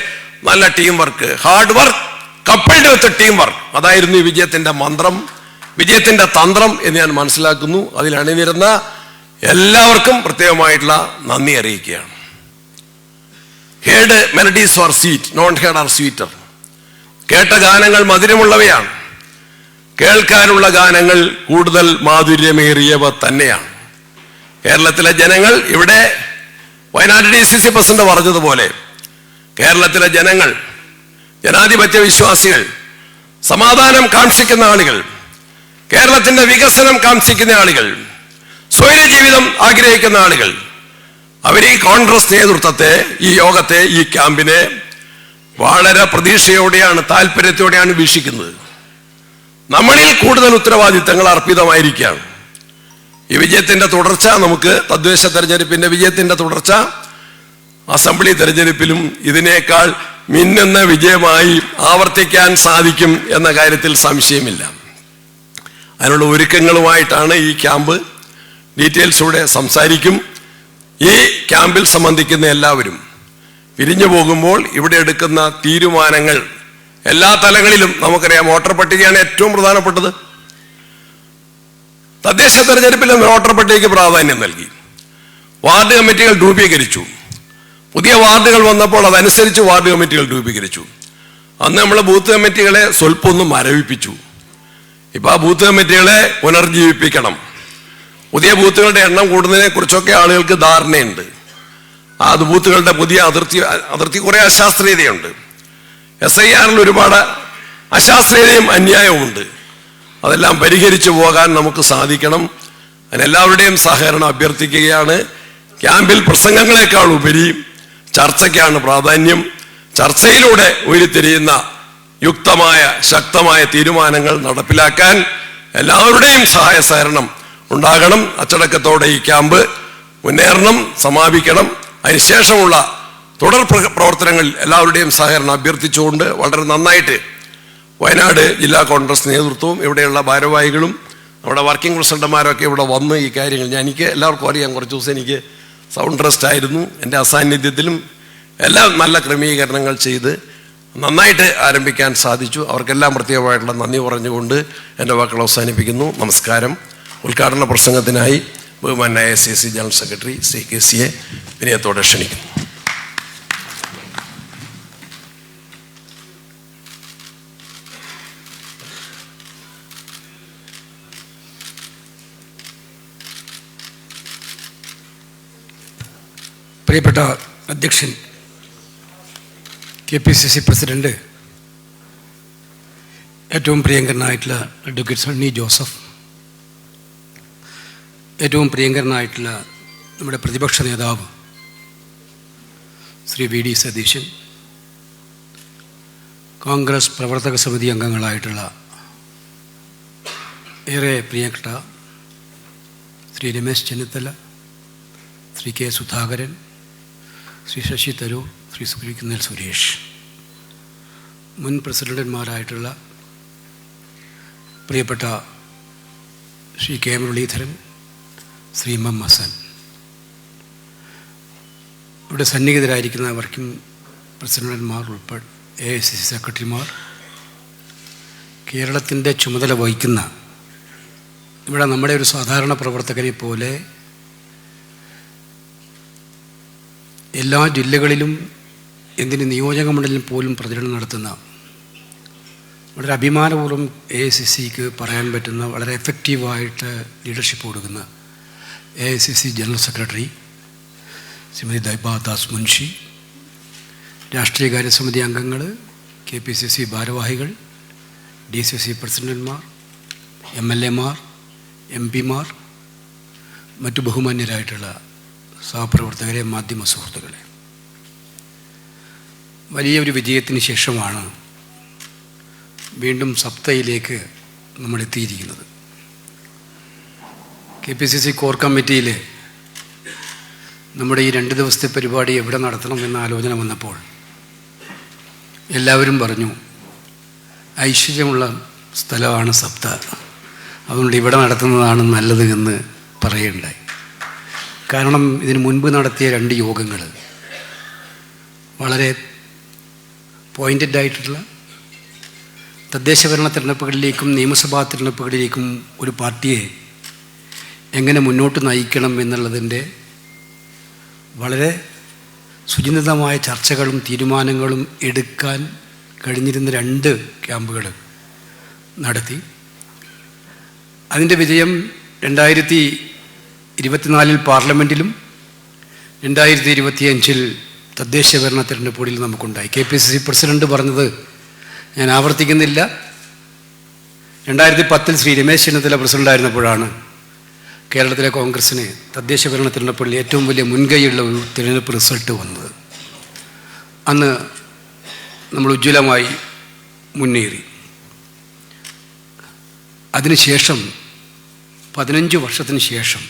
നല്ല team work, hard work coupled വിത്ത് ടീം വർക്ക്, അതായിരുന്നു ഈ വിജയത്തിന്റെ മന്ത്രം, വിജയത്തിന്റെ തന്ത്രം എന്ന് ഞാൻ മനസ്സിലാക്കുന്നു. അതിൽ അണിനിരുന്ന എല്ലാവർക്കും പ്രത്യേകമായിട്ടുള്ള നന്ദി അറിയിക്കുകയാണ്. Heard melodies are sweet, non heard are sweeter. കേട്ട ഗാനങ്ങൾ മധുരമുള്ളവയാണ്, കേൾക്കാനുള്ള ഗാനങ്ങൾ കൂടുതൽ മാധുര്യമേറിയവ തന്നെയാണ്. കേരളത്തിലെ ജനങ്ങൾ, ഇവിടെ വയനാട് DCC പ്രസിഡന്റ് പറഞ്ഞതുപോലെ കേരളത്തിലെ ജനങ്ങൾ, ജനാധിപത്യ വിശ്വാസികൾ, സമാധാനം കാക്ഷിക്കുന്ന ആളുകൾ, കേരളത്തിന്റെ വികസനം കാക്ഷിക്കുന്ന ആളുകൾ, സ്വൈര ജീവിതം ആഗ്രഹിക്കുന്ന ആളുകൾ, അവർ ഈ കോൺഗ്രസ് നേതൃത്വത്തെ, ഈ യോഗത്തെ, ഈ ക്യാമ്പിനെ വളരെ പ്രതീക്ഷയോടെയാണ്, താല്പര്യത്തോടെയാണ് വീക്ഷിക്കുന്നത്. നമ്മളിൽ കൂടുതൽ ഉത്തരവാദിത്തങ്ങൾ അർപ്പിതമായിരിക്കുകയാണ്. ഈ വിജയത്തിന്റെ തുടർച്ച, നമുക്ക് തദ്ദേശ തെരഞ്ഞെടുപ്പിന്റെ വിജയത്തിന്റെ തുടർച്ച അസംബ്ലി തെരഞ്ഞെടുപ്പിലും ഇതിനേക്കാൾ മിന്നുന്ന വിജയമായി ആവർത്തിക്കാൻ സാധിക്കും എന്ന കാര്യത്തിൽ സംശയമില്ല. അതിനുള്ള ഒരുക്കങ്ങളുമായിട്ടാണ് ഈ ക്യാമ്പ്. ഡീറ്റെയിൽസൂടെ സംസാരിക്കും. ഈ ക്യാമ്പിൽ സംബന്ധിക്കുന്ന എല്ലാവരും പിരിഞ്ഞു പോകുമ്പോൾ ഇവിടെ എടുക്കുന്ന തീരുമാനങ്ങൾ എല്ലാ തലങ്ങളിലും നമുക്കറിയാം. വോട്ടർ പട്ടികയാണ് ഏറ്റവും പ്രധാനപ്പെട്ടത്. തദ്ദേശ തെരഞ്ഞെടുപ്പിൽ വോട്ടർ പട്ടികയ്ക്ക് പ്രാധാന്യം നൽകി. വാർഡ് കമ്മിറ്റികൾ രൂപീകരിച്ചു. പുതിയ വാർഡുകൾ വന്നപ്പോൾ അതനുസരിച്ച് വാർഡ് കമ്മിറ്റികൾ രൂപീകരിച്ചു. അന്ന് നമ്മൾ ബൂത്ത് കമ്മിറ്റികളെ സ്വല്പമൊന്ന് മരവിപ്പിച്ചു. ഇപ്പൊ ആ ബൂത്ത് കമ്മിറ്റികളെ പുനർജീവിപ്പിക്കണം. പുതിയ ബൂത്തുകളുടെ എണ്ണം കൂടുന്നതിനെ കുറിച്ചൊക്കെ ആളുകൾക്ക് ധാരണയുണ്ട്. ആ ബൂത്തുകളുടെ പുതിയ അതിർത്തി കുറെ അശാസ്ത്രീയതയുണ്ട്. SIRൽ ഒരുപാട് അശാസ്ത്രീയതയും അന്യായവുമുണ്ട്. അതെല്ലാം പരിഹരിച്ചു പോകാൻ നമുക്ക് സാധിക്കണം. അതിനെല്ലാവരുടെയും സഹകരണം അഭ്യർത്ഥിക്കുകയാണ്. ക്യാമ്പിൽ പ്രസംഗങ്ങളെക്കാൾ ഉപരി ചർച്ചയ്ക്കാണ് പ്രാധാന്യം. ചർച്ചയിലൂടെ ഉരുത്തിരിയുന്ന യുക്തമായ ശക്തമായ തീരുമാനങ്ങൾ നടപ്പിലാക്കാൻ എല്ലാവരുടെയും സഹായ സഹകരണം ഉണ്ടാകണം. അച്ചടക്കത്തോടെ ഈ ക്യാമ്പ് മുന്നേറണം, സമാപിക്കണം. അതിനുശേഷമുള്ള തുടർ പ്രവർത്തനങ്ങളിൽ എല്ലാവരുടെയും സഹകരണം അഭ്യർത്ഥിച്ചുകൊണ്ട് വളരെ നന്നായിട്ട് വയനാട് ജില്ലാ കോൺഗ്രസ് നേതൃത്വവും ഇവിടെയുള്ള ഭാരവാഹികളും നമ്മുടെ വർക്കിംഗ് പ്രസിഡന്റുമാരൊക്കെ ഇവിടെ വന്ന് ഈ കാര്യങ്ങൾ എനിക്ക് എല്ലാവർക്കും അറിയാം. കുറച്ച് ദിവസം എനിക്ക് സൗണ്ട് റെസ്റ്റ് ആയിരുന്നു. എൻ്റെ അസാന്നിധ്യത്തിലും എല്ലാം നല്ല ക്രമീകരണങ്ങൾ ചെയ്ത് നന്നായിട്ട് ആരംഭിക്കാൻ സാധിച്ചു. അവർക്കെല്ലാം പ്രത്യേകമായിട്ടുള്ള നന്ദി പറഞ്ഞുകൊണ്ട് എൻ്റെ വാക്കുകൾ അവസാനിപ്പിക്കുന്നു. നമസ്കാരം. ഉദ്ഘാടന പ്രസംഗത്തിനായി ബഹുമാനായ AICC ജനറൽ സെക്രട്ടറി ശ്രീ KCയെ വിനയത്തോടെ ക്ഷണിക്കുന്നു. പ്രിയപ്പെട്ട അധ്യക്ഷൻ, KPCC പ്രസിഡന്റ്, ഏറ്റവും പ്രിയങ്കരനായിട്ടുള്ള അഡ്വക്കേറ്റ് സണ്ണി ജോസഫ്, ഏറ്റവും പ്രിയങ്കരനായിട്ടുള്ള നമ്മുടെ പ്രതിപക്ഷ നേതാവ് ശ്രീ VD സതീശൻ, കോൺഗ്രസ് പ്രവർത്തക സമിതി അംഗങ്ങളായിട്ടുള്ള ഏറെ പ്രിയപ്പെട്ട ശ്രീ രമേശ് ചെന്നിത്തല, ശ്രീ K. സുധാകരൻ, ശ്രീ ശശി തരൂർ, ശ്രീ കൊടിക്കുന്നിൽ സുരേഷ്, മുൻ പ്രസിഡന്റുമാരായിട്ടുള്ള പ്രിയപ്പെട്ട ശ്രീ K. മുരളീധരൻ, ശ്രീ M. ഹസൻ, ഇവിടെ സന്നിഹിതരായിരിക്കുന്ന വർക്കിംഗ് പ്രസിഡന്റുമാർ ഉൾപ്പെടെ AICC സെക്രട്ടറിമാർ, കേരളത്തിൻ്റെ ചുമതല വഹിക്കുന്ന ഇവിടെ നമ്മുടെ ഒരു സാധാരണ പ്രവർത്തകരെ പോലെ എല്ലാ ജില്ലകളിലും എന്തിന് നിയോജക മണ്ഡലം പോലും പ്രചരണം നടത്തുന്ന വളരെ അഭിമാനപൂർവ്വം AICCക്ക് പറയാൻ പറ്റുന്ന വളരെ എഫക്റ്റീവായിട്ട് ലീഡർഷിപ്പ് കൊടുക്കുന്ന AICC general secretary Shrimati Deepa Das Munshi, രാഷ്ട്രീയകാര്യ സമിതി അംഗങ്ങൾ, KPCC ഭാരവാഹികൾ, DCC പ്രസിഡന്റുമാർ, MLAമാർ, MP മാർ, മറ്റു ബഹുമാന്യരായിട്ടുള്ള സഹപ്രവർത്തകരെ, മാധ്യമ സുഹൃത്തുക്കളെ, വലിയൊരു വിജയത്തിന് ശേഷമാണ് വീണ്ടും സപ്തയിലേക്ക് നമ്മൾ എത്തിയിരിക്കുന്നത്. KPCC കോർ കമ്മിറ്റിയിൽ നമ്മുടെ ഈ 2 ദിവസത്തെ പരിപാടി എവിടെ നടത്തണം എന്ന ആലോചന വന്നപ്പോൾ എല്ലാവരും പറഞ്ഞു ഐശ്വര്യമുള്ള സ്ഥലമാണ് സപ്ത, അതുകൊണ്ട് ഇവിടെ നടത്തുന്നതാണ് നല്ലത് എന്ന് പറയുകയുണ്ടായി. കാരണം ഇതിനു മുൻപ് നടത്തിയ 2 യോഗങ്ങൾ വളരെ പോയിൻറ്റഡായിട്ടുള്ള തദ്ദേശഭരണ തിരഞ്ഞെടുപ്പുകളിലേക്കും നിയമസഭാ തിരഞ്ഞെടുപ്പുകളിലേക്കും ഒരു പാർട്ടിയെ എങ്ങനെ മുന്നോട്ട് നയിക്കണം എന്നുള്ളതിൻ്റെ വളരെ സുചിന്തിതമായ ചർച്ചകളും തീരുമാനങ്ങളും എടുക്കാൻ കഴിഞ്ഞിരുന്ന 2 ക്യാമ്പുകൾ നടത്തി. അതിൻ്റെ വിജയം 2024 പാർലമെൻറ്റിലും 2025 തദ്ദേശ ഭരണ തിരഞ്ഞെടുപ്പുകളിൽ നമുക്കുണ്ടായി. KPCC പ്രസിഡന്റ് പറഞ്ഞത് ഞാൻ ആവർത്തിക്കുന്നില്ല. 2010 ശ്രീ രമേശ് ചെന്നിത്തല പ്രസിഡൻ്റായിരുന്നപ്പോഴാണ് കേരളത്തിലെ കോൺഗ്രസ്സിന് തദ്ദേശ ഭരണ തിരഞ്ഞെടുപ്പുകളിൽ ഏറ്റവും വലിയ മുൻകൈയുള്ള ഒരു തിരഞ്ഞെടുപ്പ് റിസൾട്ട് വന്നത്. അന്ന് നമ്മൾ ഉജ്ജ്വലമായി മുന്നേറി. അതിനുശേഷം 15 വർഷത്തിന് ശേഷം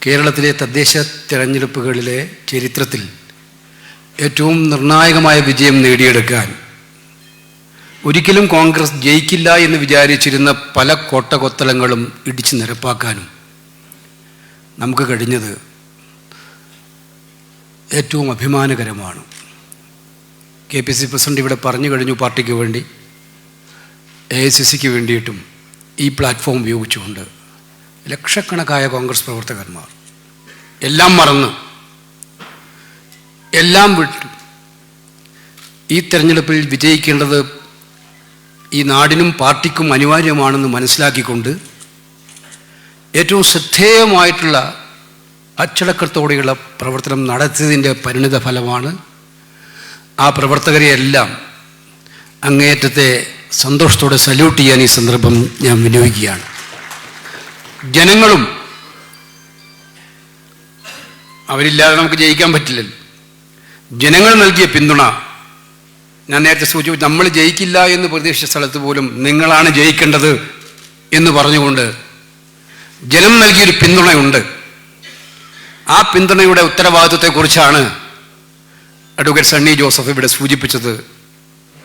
കേരളത്തിലെ തദ്ദേശ തിരഞ്ഞെടുപ്പുകളിലെ ചരിത്രത്തിൽ ഏറ്റവും നിർണായകമായ വിജയം നേടിയെടുക്കാൻ ഒരിക്കലും കോൺഗ്രസ് ജയിക്കില്ല എന്ന് വിചാരിച്ചിരുന്ന പല കോട്ടകൊത്തളങ്ങളും ഇടിച്ചു നിരപ്പാക്കാനും നമുക്ക് കഴിഞ്ഞത് ഏറ്റവും അഭിമാനകരമാണ്. KPCC പ്രസിഡന്റ് ഇവിടെ പറഞ്ഞു കഴിഞ്ഞു, പാർട്ടിക്ക് വേണ്ടി AICCക്ക് വേണ്ടിയിട്ടും ഈ പ്ലാറ്റ്ഫോം ഉപയോഗിച്ചുകൊണ്ട് ലക്ഷക്കണക്കായ കോൺഗ്രസ് പ്രവർത്തകന്മാർ എല്ലാം മറന്ന് എല്ലാം വിട്ടു ഈ തെരഞ്ഞെടുപ്പിൽ വിജയിക്കേണ്ടത് ഈ നാടിനും പാർട്ടിക്കും അനിവാര്യമാണെന്ന് മനസ്സിലാക്കിക്കൊണ്ട് ഏറ്റവും ശ്രദ്ധേയമായിട്ടുള്ള അച്ചടക്കത്തോടെയുള്ള പ്രവർത്തനം നടത്തിയതിൻ്റെ പരിണിത ഫലമാണ് ആ പ്രവർത്തകരെയെല്ലാം അങ്ങേയറ്റത്തെ സന്തോഷത്തോടെ സല്യൂട്ട് ചെയ്യാൻ ഈ സന്ദർഭം ഞാൻ വിനിയോഗിക്കുകയാണ്. ജനങ്ങളും അവരില്ലാതെ നമുക്ക് ജയിക്കാൻ പറ്റില്ലല്ലോ. ജനങ്ങൾ നൽകിയ പിന്തുണ, ഞാൻ നേരത്തെ സൂചിപ്പിച്ചു, നമ്മൾ ജയിക്കില്ല എന്ന് പ്രതീക്ഷിച്ച സ്ഥലത്ത് പോലും നിങ്ങളാണ് ജയിക്കേണ്ടത് എന്ന് പറഞ്ഞുകൊണ്ട് ജനം നൽകിയൊരു പിന്തുണയുണ്ട്. ആ പിന്തുണയുടെ ഉത്തരവാദിത്വത്തെക്കുറിച്ചാണ് അഡ്വക്കേറ്റ് സണ്ണി ജോസഫ് ഇവിടെ സൂചിപ്പിച്ചത്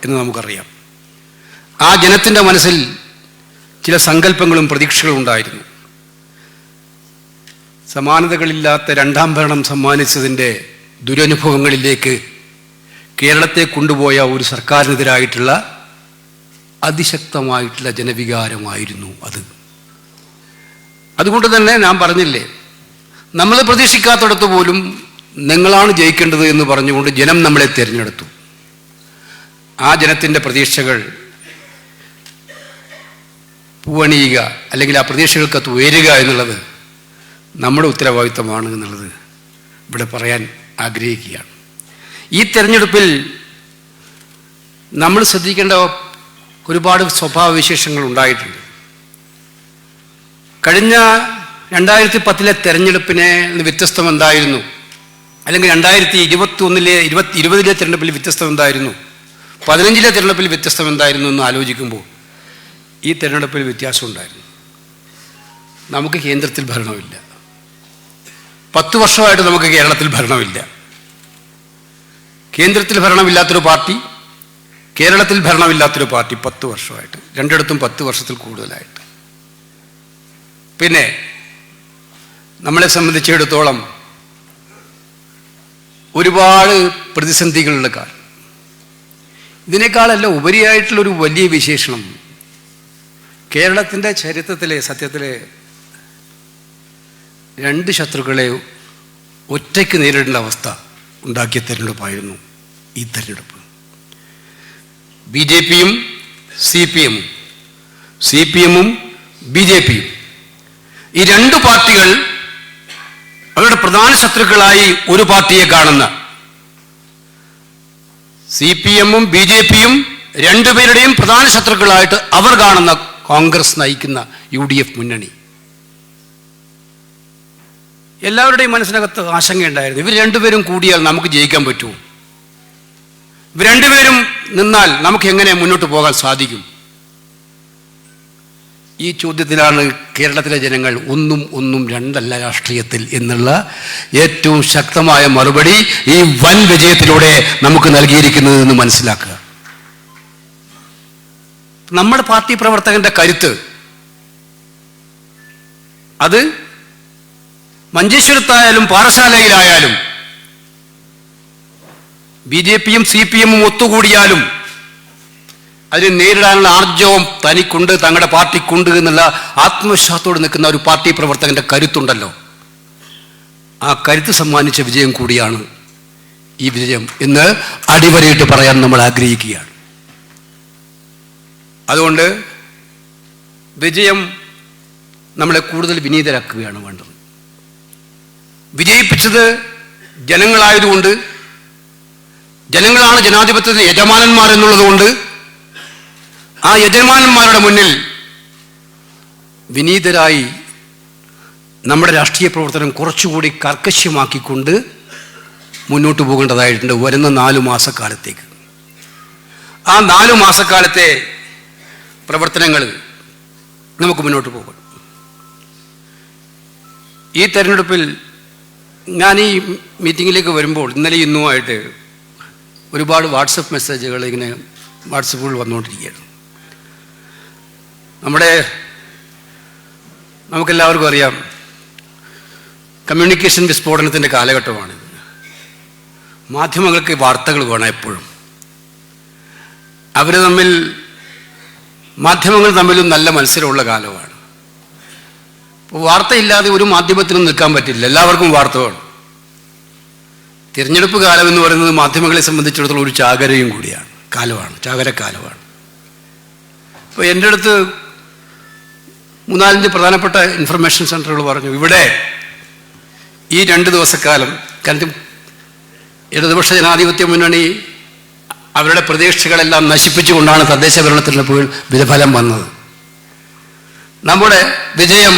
എന്ന് നമുക്കറിയാം. ആ ജനത്തിൻ്റെ മനസ്സിൽ ചില സങ്കല്പങ്ങളും പ്രതീക്ഷകളും ഉണ്ടായിരുന്നു. സമാനതകളില്ലാത്ത രണ്ടാം ഭരണം സമ്മാനിച്ചതിൻ്റെ ദുരനുഭവങ്ങളിലേക്ക് കേരളത്തെ കൊണ്ടുപോയ ഒരു സർക്കാരിനെതിരായിട്ടുള്ള അതിശക്തമായിട്ടുള്ള ജനവികാരമായിരുന്നു അത്. അതുകൊണ്ട് തന്നെ ഞാൻ പറഞ്ഞില്ലേ, നമ്മൾ പ്രതീക്ഷിക്കാത്തിടത്ത് പോലും നിങ്ങളാണ് ജയിക്കേണ്ടത് എന്ന് പറഞ്ഞുകൊണ്ട് ജനം നമ്മളെ തിരഞ്ഞെടുത്തു. ആ ജനത്തിൻ്റെ പ്രതീക്ഷകൾ പൂവണിയുക, അല്ലെങ്കിൽ ആ പ്രതീക്ഷകൾക്കത്ത് ഉയരുക എന്നുള്ളത് നമ്മുടെ ഉത്തരവാദിത്തമാണ് എന്നുള്ളത് ഇവിടെ പറയാൻ ആഗ്രഹിക്കുകയാണ്. ഈ തെരഞ്ഞെടുപ്പിൽ നമ്മൾ ശ്രദ്ധിക്കേണ്ട ഒരുപാട് സ്വഭാവവിശേഷങ്ങൾ ഉണ്ടായിട്ടുണ്ട്. കഴിഞ്ഞ 2010 തെരഞ്ഞെടുപ്പിനെ വ്യത്യസ്തം എന്തായിരുന്നു, അല്ലെങ്കിൽ 2020 തെരഞ്ഞെടുപ്പിൽ വ്യത്യസ്തം എന്തായിരുന്നു, 2015 തെരഞ്ഞെടുപ്പിൽ വ്യത്യസ്തം എന്തായിരുന്നു എന്ന് ആലോചിക്കുമ്പോൾ ഈ തെരഞ്ഞെടുപ്പിൽ വ്യത്യാസം ഉണ്ടായിരുന്നു. നമുക്ക് കേന്ദ്രത്തിൽ ഭരണമില്ല. 10 വർഷമായിട്ട് നമുക്ക് കേരളത്തിൽ ഭരണമില്ല. കേന്ദ്രത്തിൽ ഭരണമില്ലാത്തൊരു പാർട്ടി, കേരളത്തിൽ ഭരണമില്ലാത്തൊരു പാർട്ടി 10 വർഷമായിട്ട്, രണ്ടിടത്തും 10 വർഷത്തിൽ കൂടുതലായിട്ട്. പിന്നെ നമ്മളെ സംബന്ധിച്ചിടത്തോളം ഒരുപാട് പ്രതിസന്ധികളുള്ള കാലം. ഇതിനേക്കാളല്ല ഉപരിയായിട്ടുള്ളൊരു വലിയ വിശേഷണം, കേരളത്തിൻ്റെ ചരിത്രത്തിലെ സത്യത്തിലെ 2 ശത്രുക്കളെ ഒറ്റയ്ക്ക് നേരിടേണ്ട അവസ്ഥ ഉണ്ടാക്കിയ തെരഞ്ഞെടുപ്പായിരുന്നു ഈ തെരഞ്ഞെടുപ്പ്. BJPയും CPMഉം, CPMഉം BJPയും, ഈ 2 പാർട്ടികൾ അവരുടെ പ്രധാന ശത്രുക്കളായി ഒരു പാർട്ടിയെ കാണുന്ന, CPMഉം BJPയും രണ്ടുപേരുടെയും പ്രധാന ശത്രുക്കളായിട്ട് അവർ കാണുന്ന കോൺഗ്രസ് നയിക്കുന്ന UDF മുന്നണി. എല്ലാവരുടെയും മനസ്സിനകത്ത് ആശങ്കയുണ്ടായിരുന്നു, ഇവർ രണ്ടുപേരും കൂടിയാൽ നമുക്ക് ജയിക്കാൻ പറ്റുമോ? ഇവർ രണ്ടുപേരും നിന്നാൽ നമുക്ക് എങ്ങനെ മുന്നോട്ട് പോകാൻ സാധിക്കും? ഈ ചോദ്യത്തിലാണ് കേരളത്തിലെ ജനങ്ങൾ ഒന്നും രണ്ടല്ല രാഷ്ട്രീയത്തിൽ എന്നുള്ള ഏറ്റവും ശക്തമായ മറുപടി ഈ വൻ വിജയത്തിലൂടെ നമുക്ക് നൽകിയിരിക്കുന്നത് എന്ന് മനസ്സിലാക്കുക. നമ്മുടെ പാർട്ടി പ്രവർത്തകന്റെ കരുത്ത് അത് മഞ്ചേശ്വരത്തായാലും പാറശാലയിലായാലും BJPയും CPMഉം ഒത്തുകൂടിയാലും അതിനെ നേരിടാനുള്ള ആർജവം തനിക്കുണ്ട്, തങ്ങളുടെ പാർട്ടിക്കുണ്ട് എന്നുള്ള ആത്മവിശ്വാസത്തോടെ നിൽക്കുന്ന ഒരു പാർട്ടി പ്രവർത്തകന്റെ കരുത്തുണ്ടല്ലോ, ആ കരുത്ത് സമ്മാനിച്ച വിജയം കൂടിയാണ് ഈ വിജയം എന്ന് അടിവരയിട്ട് പറയാൻ നമ്മൾ ആഗ്രഹിക്കുകയാണ്. അതുകൊണ്ട് വിജയം നമ്മളെ കൂടുതൽ വിനീതരാക്കുകയാണ് വേണ്ടത്. വിജയിപ്പിച്ചത് ജനങ്ങളായതുകൊണ്ട്, ജനങ്ങളാണ് ജനാധിപത്യത്തിന്റെ യജമാനന്മാർ എന്നുള്ളതുകൊണ്ട് ആ യജമാനന്മാരുടെ മുന്നിൽ വിനീതരായി നമ്മുടെ രാഷ്ട്രീയ പ്രവർത്തനം കുറച്ചുകൂടി കർക്കശ്യമാക്കിക്കൊണ്ട് മുന്നോട്ട് പോകേണ്ടതായിട്ടുണ്ട് വരുന്ന 4 മാസക്കാലത്തേക്ക്. ആ 4 മാസക്കാലത്തെ പ്രവർത്തനങ്ങൾ നമുക്ക് മുന്നോട്ട് പോകണം. ഈ തെരഞ്ഞെടുപ്പിൽ ഞാൻ ഈ മീറ്റിങ്ങിലേക്ക് വരുമ്പോൾ ഇന്നലെ ഇന്നുമായിട്ട് ഒരുപാട് വാട്സപ്പ് മെസ്സേജുകൾ ഇങ്ങനെ വാട്സപ്പുകൾ വന്നുകൊണ്ടിരിക്കുകയാണ്. നമുക്കെല്ലാവർക്കും അറിയാം, കമ്മ്യൂണിക്കേഷൻ വിസ്ഫോടനത്തിൻ്റെ കാലഘട്ടമാണിത്. മാധ്യമങ്ങൾക്ക് വാർത്തകൾ വേണം എപ്പോഴും. മാധ്യമങ്ങൾ തമ്മിലും നല്ല മത്സരമുള്ള കാലമാണ്. അപ്പോൾ വാർത്തയില്ലാതെ ഒരു മാധ്യമത്തിനും നിൽക്കാൻ പറ്റില്ല, എല്ലാവർക്കും വാർത്ത വേണം. തിരഞ്ഞെടുപ്പ് കാലം എന്ന് പറയുന്നത് മാധ്യമങ്ങളെ സംബന്ധിച്ചിടത്തോളം ഒരു ചാകരയും കൂടിയാണ്, ചാകരക്കാലമാണ്. അപ്പോൾ എൻ്റെ അടുത്ത് 3-4 പ്രധാനപ്പെട്ട ഇൻഫർമേഷൻ സെൻ്ററുകൾ പറഞ്ഞു, ഇവിടെ ഈ 2 ദിവസക്കാലം, കാരണം ഇടതുപക്ഷ ജനാധിപത്യ മുന്നണി അവരുടെ പ്രതീക്ഷകളെല്ലാം നശിപ്പിച്ചുകൊണ്ടാണ് തദ്ദേശ ഭരണ തിരഞ്ഞെടുപ്പുകൾ വിഫലം വന്നത്. നമ്മുടെ വിജയം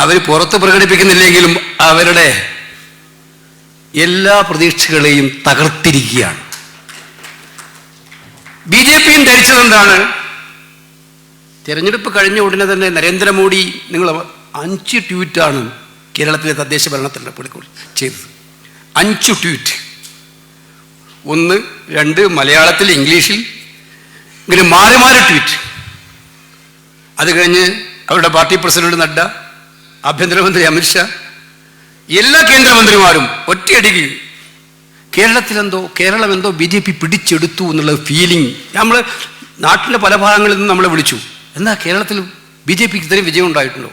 അവർ പുറത്ത് പ്രകടിപ്പിക്കുന്നില്ലെങ്കിലും അവരുടെ എല്ലാ പ്രതീക്ഷകളെയും തകർത്തിരിക്കുകയാണ്. BJPയും ധരിച്ചതെന്താണ്? തിരഞ്ഞെടുപ്പ് കഴിഞ്ഞ ഉടനെ തന്നെ നരേന്ദ്രമോദി നിങ്ങൾ 5 ട്വീറ്റാണ് കേരളത്തിലെ തദ്ദേശ ഭരണ തിരഞ്ഞെടുപ്പ് ചെയ്തത്. 5 ട്വീറ്റ്, 1, 2 മലയാളത്തിൽ, ഇംഗ്ലീഷിൽ, ഇങ്ങനെ മാറി മാറി ട്വീറ്റ്. അത് കഴിഞ്ഞ് അവരുടെ പാർട്ടി പ്രസിഡന്റ് നഡ്ഡ, ആഭ്യന്തരമന്ത്രി അമിത്ഷാ, എല്ലാ കേന്ദ്രമന്ത്രിമാരും ഒറ്റയടിക്ക് കേരളം എന്തോ BJP പിടിച്ചെടുത്തു എന്നുള്ള ഫീലിംഗ്. നമ്മൾ നാട്ടിലെ പല ഭാഗങ്ങളിൽ നിന്ന് നമ്മളെ വിളിച്ചു, എന്താ കേരളത്തിൽ BJPക്ക് ഇത്രയും വിജയം ഉണ്ടായിട്ടുണ്ടോ?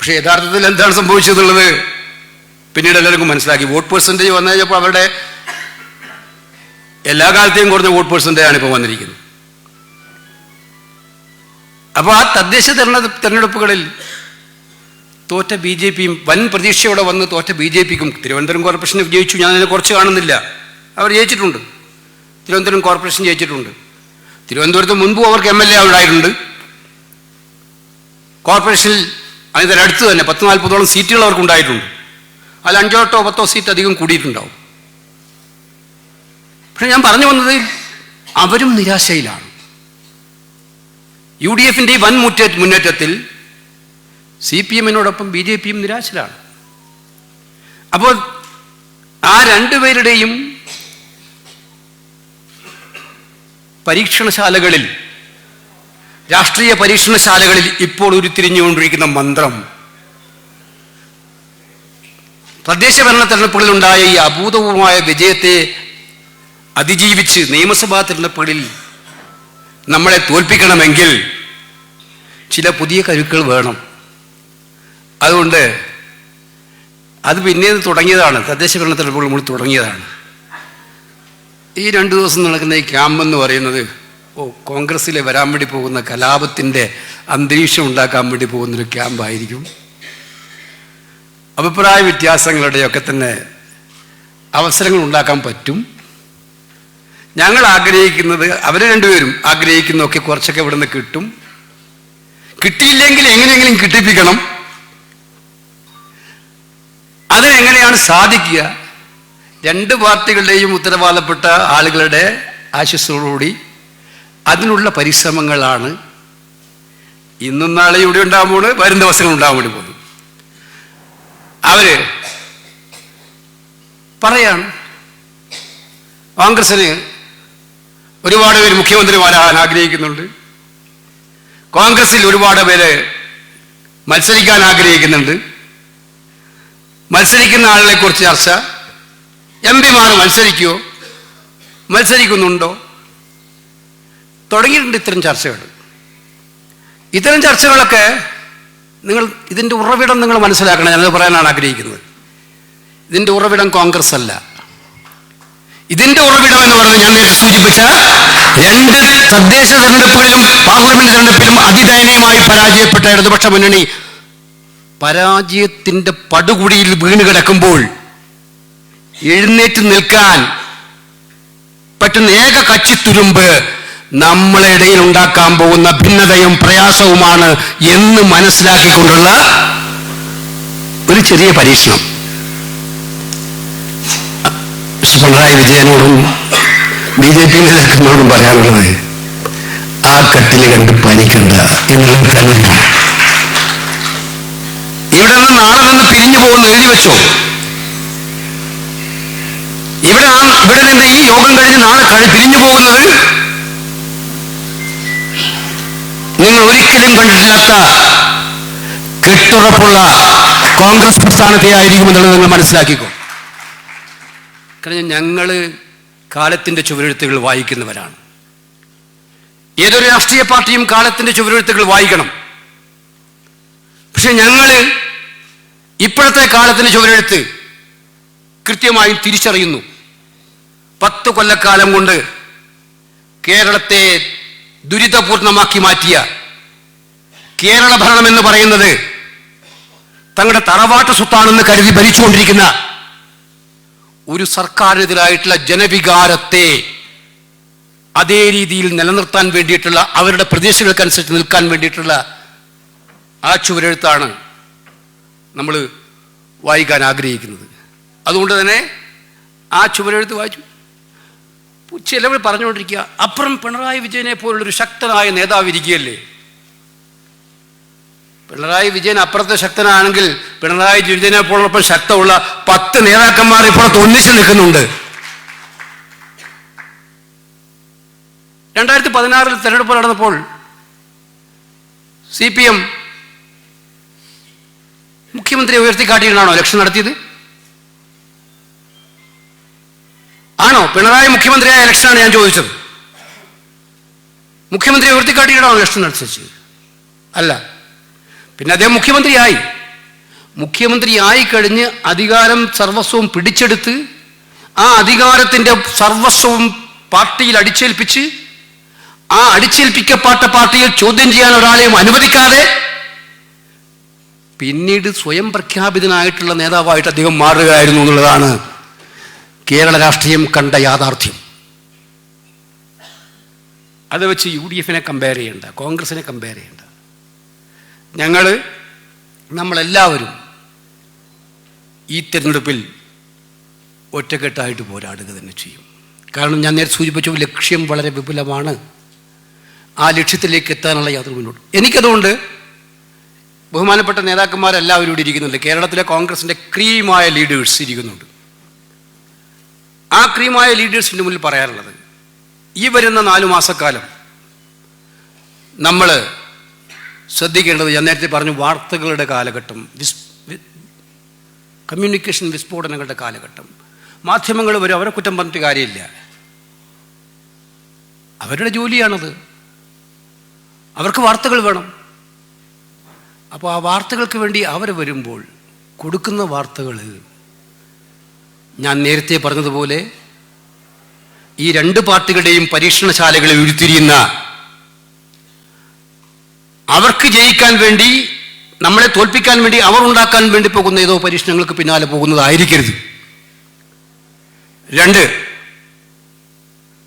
പക്ഷെ യഥാർത്ഥത്തിൽ എന്താണ് സംഭവിച്ചതെന്നുള്ളത് പിന്നീട് എല്ലാവർക്കും മനസ്സിലാക്കി. വോട്ട് പെർസെൻറ്റേജ് വന്നു കഴിഞ്ഞപ്പോൾ അവരുടെ എല്ലാ കാലത്തെയും കുറഞ്ഞ വോട്ട് പെർസെൻറ്റേജ് ആണ് ഇപ്പോൾ വന്നിരിക്കുന്നത്. അപ്പോൾ ആ തദ്ദേശ തെരഞ്ഞെടുപ്പുകളിൽ തോറ്റ BJPയും വൻ പ്രതീക്ഷയോടെ വന്ന് തോറ്റ BJPക്കും തിരുവനന്തപുരം കോർപ്പറേഷൻ വിജയിച്ചു. ഞാൻ അതിനെ കുറച്ച് കാണുന്നില്ല, അവർ ജയിച്ചിട്ടുണ്ട്. തിരുവനന്തപുരം കോർപ്പറേഷൻ ജയിച്ചിട്ടുണ്ട്. തിരുവനന്തപുരത്ത് മുൻപും അവർക്ക് MLA ഉണ്ടായിട്ടുണ്ട്. കോർപ്പറേഷനിൽ അതിനടുത്ത് തന്നെ 10-40ഓളം സീറ്റുകൾ അവർക്ക് ഉണ്ടായിട്ടുണ്ട്. അതിൽ 5-10 സീറ്റ് അധികം കൂടിയിട്ടുണ്ടാവും. പക്ഷെ ഞാൻ പറഞ്ഞു വന്നത് അവരും നിരാശയിലാണ്. UDFന്റെ വൻ മുന്നേറ്റത്തിൽ CPMനോടൊപ്പം BJPയും നിരാശരാണ്. അപ്പോൾ ആ രണ്ടുപേരുടെയും പരീക്ഷണശാലകളിൽ, രാഷ്ട്രീയ പരീക്ഷണശാലകളിൽ ഇപ്പോൾ ഉരുത്തിരിഞ്ഞുകൊണ്ടിരിക്കുന്ന മന്ത്രം, തദ്ദേശ ഭരണ തെരഞ്ഞെടുപ്പുകളിൽ ഉണ്ടായ ഈ അഭൂതപൂർവമായ വിജയത്തെ അതിജീവിച്ച് നിയമസഭാ തെരഞ്ഞെടുപ്പുകളിൽ നമ്മളെ തോൽപ്പിക്കണമെങ്കിൽ ചില പുതിയ കരുക്കൾ വേണം. അതുകൊണ്ട് അത് പിന്നീട് തുടങ്ങിയതാണ്, തദ്ദേശ ഭരണ തെരഞ്ഞെടുപ്പുകൾ നമ്മൾ തുടങ്ങിയതാണ്. ഈ 2 ദിവസം നടക്കുന്ന ഈ ക്യാമ്പെന്ന് പറയുന്നത് കോൺഗ്രസ്സിലെ വരാൻ വേണ്ടി പോകുന്ന കലാപത്തിൻ്റെ അന്തരീക്ഷം ഉണ്ടാക്കാൻ വേണ്ടി പോകുന്നൊരു ക്യാമ്പായിരിക്കും. അഭിപ്രായ വ്യത്യാസങ്ങളുടെയൊക്കെ തന്നെ അവസരങ്ങൾ ഉണ്ടാക്കാൻ പറ്റും. ഞങ്ങൾ ആഗ്രഹിക്കുന്നത്, അവർ രണ്ടുപേരും ആഗ്രഹിക്കുന്നതൊക്കെ കുറച്ചൊക്കെ ഇവിടെ നിന്ന് കിട്ടും. കിട്ടിയില്ലെങ്കിൽ എങ്ങനെയെങ്കിലും കിട്ടിപ്പിക്കണം. അതിനെങ്ങനെയാണ് സാധിക്കുക? 2 പാർട്ടികളുടെയും ഉത്തരവാദപ്പെട്ട ആളുകളുടെ ആശസ്സോടുകൂടി അതിനുള്ള പരിശ്രമങ്ങളാണ് ഇന്നും നാളെ ഇവിടെ ഉണ്ടാകുമ്പോൾ, വരും ദിവസങ്ങൾ ഉണ്ടാകാൻ വേണ്ടി പോകുന്നു. അവര് പറയാണ്, കോൺഗ്രസിന് ഒരുപാട് പേര് മുഖ്യമന്ത്രിമാരാകാൻ ആഗ്രഹിക്കുന്നുണ്ട്, കോൺഗ്രസിൽ ഒരുപാട് പേര് മത്സരിക്കാൻ ആഗ്രഹിക്കുന്നുണ്ട്, മത്സരിക്കുന്ന ആളുകളെ കുറിച്ച് ചർച്ച, MP-മാർ മത്സരിക്കുമോ, മത്സരിക്കുന്നുണ്ടോ, തുടങ്ങിയിട്ടുണ്ട് ഇത്തരം ചർച്ചകൾ. ഇത്തരം ചർച്ചകളൊക്കെ ഇതിൻ്റെ ഉറവിടം നിങ്ങൾ മനസ്സിലാക്കണം. ഞാനത് പറയാനാണ് ആഗ്രഹിക്കുന്നത്. ഇതിൻ്റെ ഉറവിടം കോൺഗ്രസ് അല്ല. ഇതിൻ്റെ ഉറവിടം എന്ന് പറയുന്നത് ഞാൻ നേരത്തെ സൂചിപ്പിച്ച 2 തദ്ദേശ തെരഞ്ഞെടുപ്പുകളിലും പാർലമെന്റ് തെരഞ്ഞെടുപ്പിലും അതിദയനീയമായി പരാജയപ്പെട്ട ഇടതുപക്ഷ മുന്നണി പരാജയത്തിൻ്റെ പടുകുഴിയിൽ വീണ് കിടക്കുമ്പോൾ എഴുന്നേറ്റ് നിൽക്കാൻ പറ്റുന്ന ഏക കച്ചിത്തുരുമ്പ് നമ്മളെ ഇടയിൽ ഉണ്ടാക്കാൻ പോകുന്ന ഭിന്നതയും പ്രയാസവുമാണ് എന്ന് മനസ്സിലാക്കിക്കൊണ്ടുള്ള ഒരു ചെറിയ പരീക്ഷണം. പിണറായി വിജയനോടും BJP നേതാക്കളോടും പറയാനുള്ളത്, ആ കട്ടിൽ കണ്ട് പനിക്കണ്ട എന്നുള്ളത് തന്നെയാണ്. ഇവിടെ നിന്ന് നാളെ നിന്ന് പിരിഞ്ഞു പോകുന്ന എഴുതി വെച്ചോ. ഇവിടെ നിന്ന് ഈ യോഗം കഴിഞ്ഞ് നാളെ പിരിഞ്ഞു പോകുന്നത് നിങ്ങൾ ഒരിക്കലും കണ്ടിട്ടില്ലാത്ത കെട്ടുറപ്പുള്ള കോൺഗ്രസ് പ്രസ്ഥാനത്തെ ആയിരിക്കുമെന്നുള്ളത് നിങ്ങൾ മനസ്സിലാക്കിക്കോ. കാരണം ഞങ്ങൾ കാലത്തിൻ്റെ ചുവരെഴുത്തുകൾ വായിക്കുന്നവരാണ്. ഏതൊരു രാഷ്ട്രീയ പാർട്ടിയും കാലത്തിൻ്റെ ചുവരെഴുത്തുകൾ വായിക്കണം. പക്ഷെ ഞങ്ങൾ ഇപ്പോഴത്തെ കാലത്തിൻ്റെ ചുവരെഴുത്ത് കൃത്യമായും തിരിച്ചറിയുന്നു. 10 കൊല്ലക്കാലം കൊണ്ട് കേരളത്തെ ദുരിതപൂർണമാക്കി മാറ്റിയ കേരള ഭരണം എന്ന് പറയുന്നത് തങ്ങളുടെ തറവാട്ട് സ്വത്താണെന്ന് കരുതി ഭരിച്ചുകൊണ്ടിരിക്കുന്ന ഒരു സർക്കാരിനെതിരായിട്ടുള്ള ജനവികാരത്തെ അതേ രീതിയിൽ നിലനിർത്താൻ വേണ്ടിയിട്ടുള്ള, അവരുടെ പ്രതീക്ഷകൾക്കനുസരിച്ച് നിൽക്കാൻ വേണ്ടിയിട്ടുള്ള ആ ചുവരെഴുത്താണ് നമ്മൾ വായിക്കാൻ ആഗ്രഹിക്കുന്നത്. അതുകൊണ്ട് തന്നെ ആ ചുവരെഴുത്ത് വായിച്ചു. ചിലവർ പറഞ്ഞുകൊണ്ടിരിക്കുക, അപ്പുറം പിണറായി വിജയനെ പോലുള്ളൊരു ശക്തനായ നേതാവ് ഇരിക്കുകയല്ലേ. പിണറായി വിജയൻ അപ്പുറത്തെ ശക്തനാണെങ്കിൽ പിണറായി വിജയനെ പോലൊപ്പം ശക്തമുള്ള 10 നേതാക്കന്മാർ ഇപ്പുറത്ത് ഒന്നിച്ചു നിൽക്കുന്നുണ്ട്. 2016 തെരഞ്ഞെടുപ്പ് നടന്നപ്പോൾ CPM മുഖ്യമന്ത്രിയെ ഉയർത്തിക്കാട്ടിയിട്ടാണോ ഇലക്ഷൻ നടത്തിയത്? ആണോ? പിണറായി മുഖ്യമന്ത്രിയായ ഇലക്ഷനാണ് ഞാൻ ചോദിച്ചത്. മുഖ്യമന്ത്രിയെ ഉയർത്തിക്കാട്ടിയിട്ടാണോ ഇലക്ഷൻ നടത്തിച്ചത്? അല്ല. പിന്നെ അദ്ദേഹം മുഖ്യമന്ത്രിയായി കഴിഞ്ഞ് അധികാരം സർവസ്വവും പിടിച്ചെടുത്ത് ആ അധികാരത്തിൻ്റെ സർവസ്വവും പാർട്ടിയിൽ അടിച്ചേൽപ്പിച്ച് ആ അടിച്ചേൽപ്പിക്കപ്പെട്ട പാർട്ടിയിൽ ചോദ്യം ചെയ്യാൻ ഒരാളെയും അനുവദിക്കാതെ പിന്നീട് സ്വയം പ്രഖ്യാപിതനായിട്ടുള്ള നേതാവായിട്ട് അദ്ദേഹം മാറുകയായിരുന്നു എന്നുള്ളതാണ് കേരള രാഷ്ട്രീയം കണ്ട യാഥാർത്ഥ്യം. അത് വെച്ച് UDF കമ്പയർ ചെയ്യേണ്ട, കോൺഗ്രസിനെ കമ്പയർ ചെയ്യേണ്ട. നമ്മളെല്ലാവരും ഈ തിരഞ്ഞെടുപ്പിൽ ഒറ്റക്കെട്ടായിട്ട് പോരാടുക തന്നെ ചെയ്യും. കാരണം ഞാൻ നേരത്തെ സൂചിപ്പിച്ചു, ലക്ഷ്യം വളരെ വിപുലമാണ്. ആ ലക്ഷ്യത്തിലേക്ക് എത്താനുള്ള യാത്ര മുന്നോട്ട്. എനിക്കതുകൊണ്ട് ബഹുമാനപ്പെട്ട നേതാക്കന്മാരെല്ലാവരും ഇവിടെ ഇരിക്കുന്നുണ്ട്. കേരളത്തിലെ കോൺഗ്രസിൻ്റെ ക്രീമായ ലീഡേഴ്സ് ഇരിക്കുന്നുണ്ട്. ആ ക്രീമായ ലീഡേഴ്സിൻ്റെ മുന്നിൽ പറയാനുള്ളത്, ഈ വരുന്ന 4 മാസക്കാലം നമ്മൾ ശ്രദ്ധിക്കേണ്ടത്, ഞാൻ നേരത്തെ പറഞ്ഞു, വാർത്തകളുടെ കാലഘട്ടം, കമ്മ്യൂണിക്കേഷൻ വിസ്ഫോടനങ്ങളുടെ കാലഘട്ടം. മാധ്യമങ്ങൾ വരും, അവരെ കുറ്റം പറഞ്ഞിട്ട് കാര്യമില്ല. അവരുടെ ജോലിയാണത്. അവർക്ക് വാർത്തകൾ വേണം. അപ്പോൾ ആ വാർത്തകൾക്ക് വേണ്ടി അവർ വരുമ്പോൾ കൊടുക്കുന്ന വാർത്തകൾ, ഞാൻ നേരത്തെ പറഞ്ഞതുപോലെ ഈ 2 പാർട്ടികളുടെയും പരീക്ഷണശാലകളിൽ ഉരുത്തിരിയുന്ന, അവർക്ക് ജയിക്കാൻ വേണ്ടി, നമ്മളെ തോൽപ്പിക്കാൻ വേണ്ടി അവർ ഉണ്ടാക്കാൻ വേണ്ടി പോകുന്ന ഏതോ പരീക്ഷണങ്ങൾക്ക് പിന്നാലെ പോകുന്നതായിരിക്കരുത്. 2,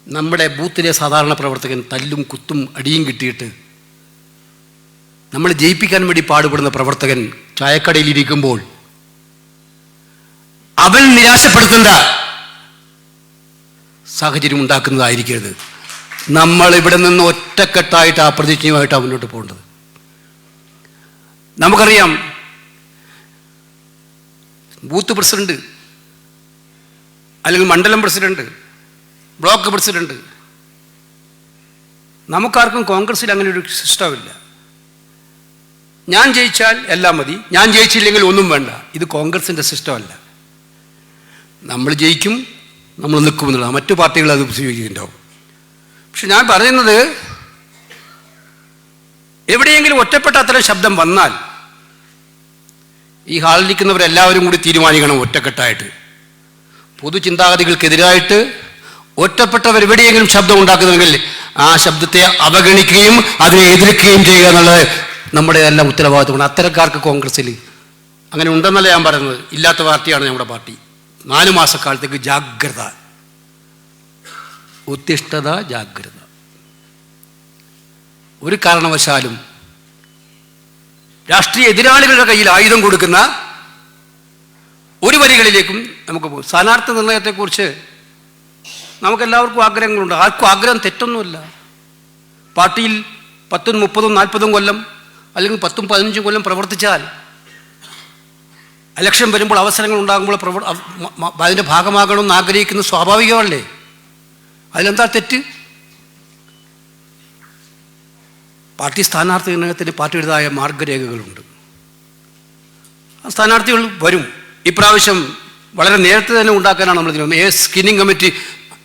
നമ്മുടെ ബൂത്തിലെ സാധാരണ പ്രവർത്തകൻ തല്ലും കുത്തും അടിയും കിട്ടിയിട്ട് നമ്മളെ ജയിപ്പിക്കാൻ വേണ്ടി പാടുപെടുന്ന പ്രവർത്തകൻ ചായക്കടയിലിരിക്കുമ്പോൾ അവൻ നിരാശപ്പെടുത്തേണ്ട സാഹചര്യം ഉണ്ടാക്കുന്നതായിരിക്കരുത്. നമ്മൾ ഇവിടെ നിന്ന് ഒറ്റക്കെട്ടായിട്ട് ആ പ്രതിജ്ഞയുമായിട്ടാണ് മുന്നോട്ട് പോകേണ്ടത്. നമുക്കറിയാം, ബൂത്ത് പ്രസിഡന്റ് അല്ലെങ്കിൽ മണ്ഡലം പ്രസിഡന്റ്, ബ്ലോക്ക് പ്രസിഡന്റ്, നമുക്കാർക്കും കോൺഗ്രസിൽ അങ്ങനെ ഒരു സിസ്റ്റമില്ല. ഞാൻ ജയിച്ചാൽ എല്ലാം മതി, ഞാൻ ജയിച്ചില്ലെങ്കിൽ ഒന്നും വേണ്ട. ഇത് കോൺഗ്രസിൻ്റെ സിസ്റ്റമല്ല. നമ്മൾ ജയിക്കും, നമ്മൾ നിൽക്കുമെന്നുള്ളതാണ്. മറ്റു പാർട്ടികൾ അത് ഉപയോഗിക്കുന്നുണ്ടാവും. പക്ഷെ ഞാൻ പറയുന്നത്, എവിടെയെങ്കിലും ഒറ്റപ്പെട്ട അത്തരം ശബ്ദം വന്നാൽ ഈ ഹാളിലിരിക്കുന്നവരെല്ലാവരും കൂടി തീരുമാനിക്കണം ഒറ്റക്കെട്ടായിട്ട്. പൊതുചിന്താഗതികൾക്കെതിരായിട്ട് ഒറ്റപ്പെട്ടവരെവിടെയെങ്കിലും ശബ്ദം ഉണ്ടാക്കുന്നുവെങ്കിൽ ആ ശബ്ദത്തെ അവഗണിക്കുകയും അതിനെ എതിർക്കുകയും ചെയ്യുക എന്നുള്ളത് നമ്മുടെ എല്ലാം ഉത്തരവാദിത്തമാണ്. അത്തരക്കാർക്ക് കോൺഗ്രസ്സിൽ അങ്ങനെ ഉണ്ടെന്നല്ല ഞാൻ പറയുന്നത്. ഇല്ലാത്ത പാർട്ടിയാണ് നമ്മുടെ പാർട്ടി. 4 മാസക്കാലത്തേക്ക് ജാഗ്രത, ഉത്തിഷ്ഠത, ജാഗ്രത. ഒരു കാരണവശാലും രാഷ്ട്രീയ എതിരാളികളുടെ കയ്യിൽ ആയുധം കൊടുക്കുന്ന ഒരു വരികളിലേക്കും നമുക്ക് പോകും. സ്ഥാനാർത്ഥി നിർണയത്തെക്കുറിച്ച് നമുക്കെല്ലാവർക്കും ആഗ്രഹങ്ങളുണ്ട്. ആർക്കും ആഗ്രഹം തെറ്റൊന്നുമില്ല. പാർട്ടിയിൽ 10, 30, 40 കൊല്ലം അല്ലെങ്കിൽ 10, 15 കൊല്ലം പ്രവർത്തിച്ചാൽ ഇലക്ഷൻ വരുമ്പോൾ അവസരങ്ങൾ ഉണ്ടാകുമ്പോൾ അതിൻ്റെ ഭാഗമാകണമെന്ന് ആഗ്രഹിക്കുന്നത് സ്വാഭാവികമല്ലേ? അതിലെന്താ തെറ്റ്? പാർട്ടി സ്ഥാനാർത്ഥി നിർണയത്തിന് പാർട്ടിയുടേതായ മാർഗരേഖകളുണ്ട്. ആ സ്ഥാനാർത്ഥികൾ വരും. ഇപ്രാവശ്യം വളരെ നേരത്തെ തന്നെ ഉണ്ടാക്കാനാണ് നമ്മൾ തീരുമാനം. സ്ക്രീനിങ് കമ്മിറ്റി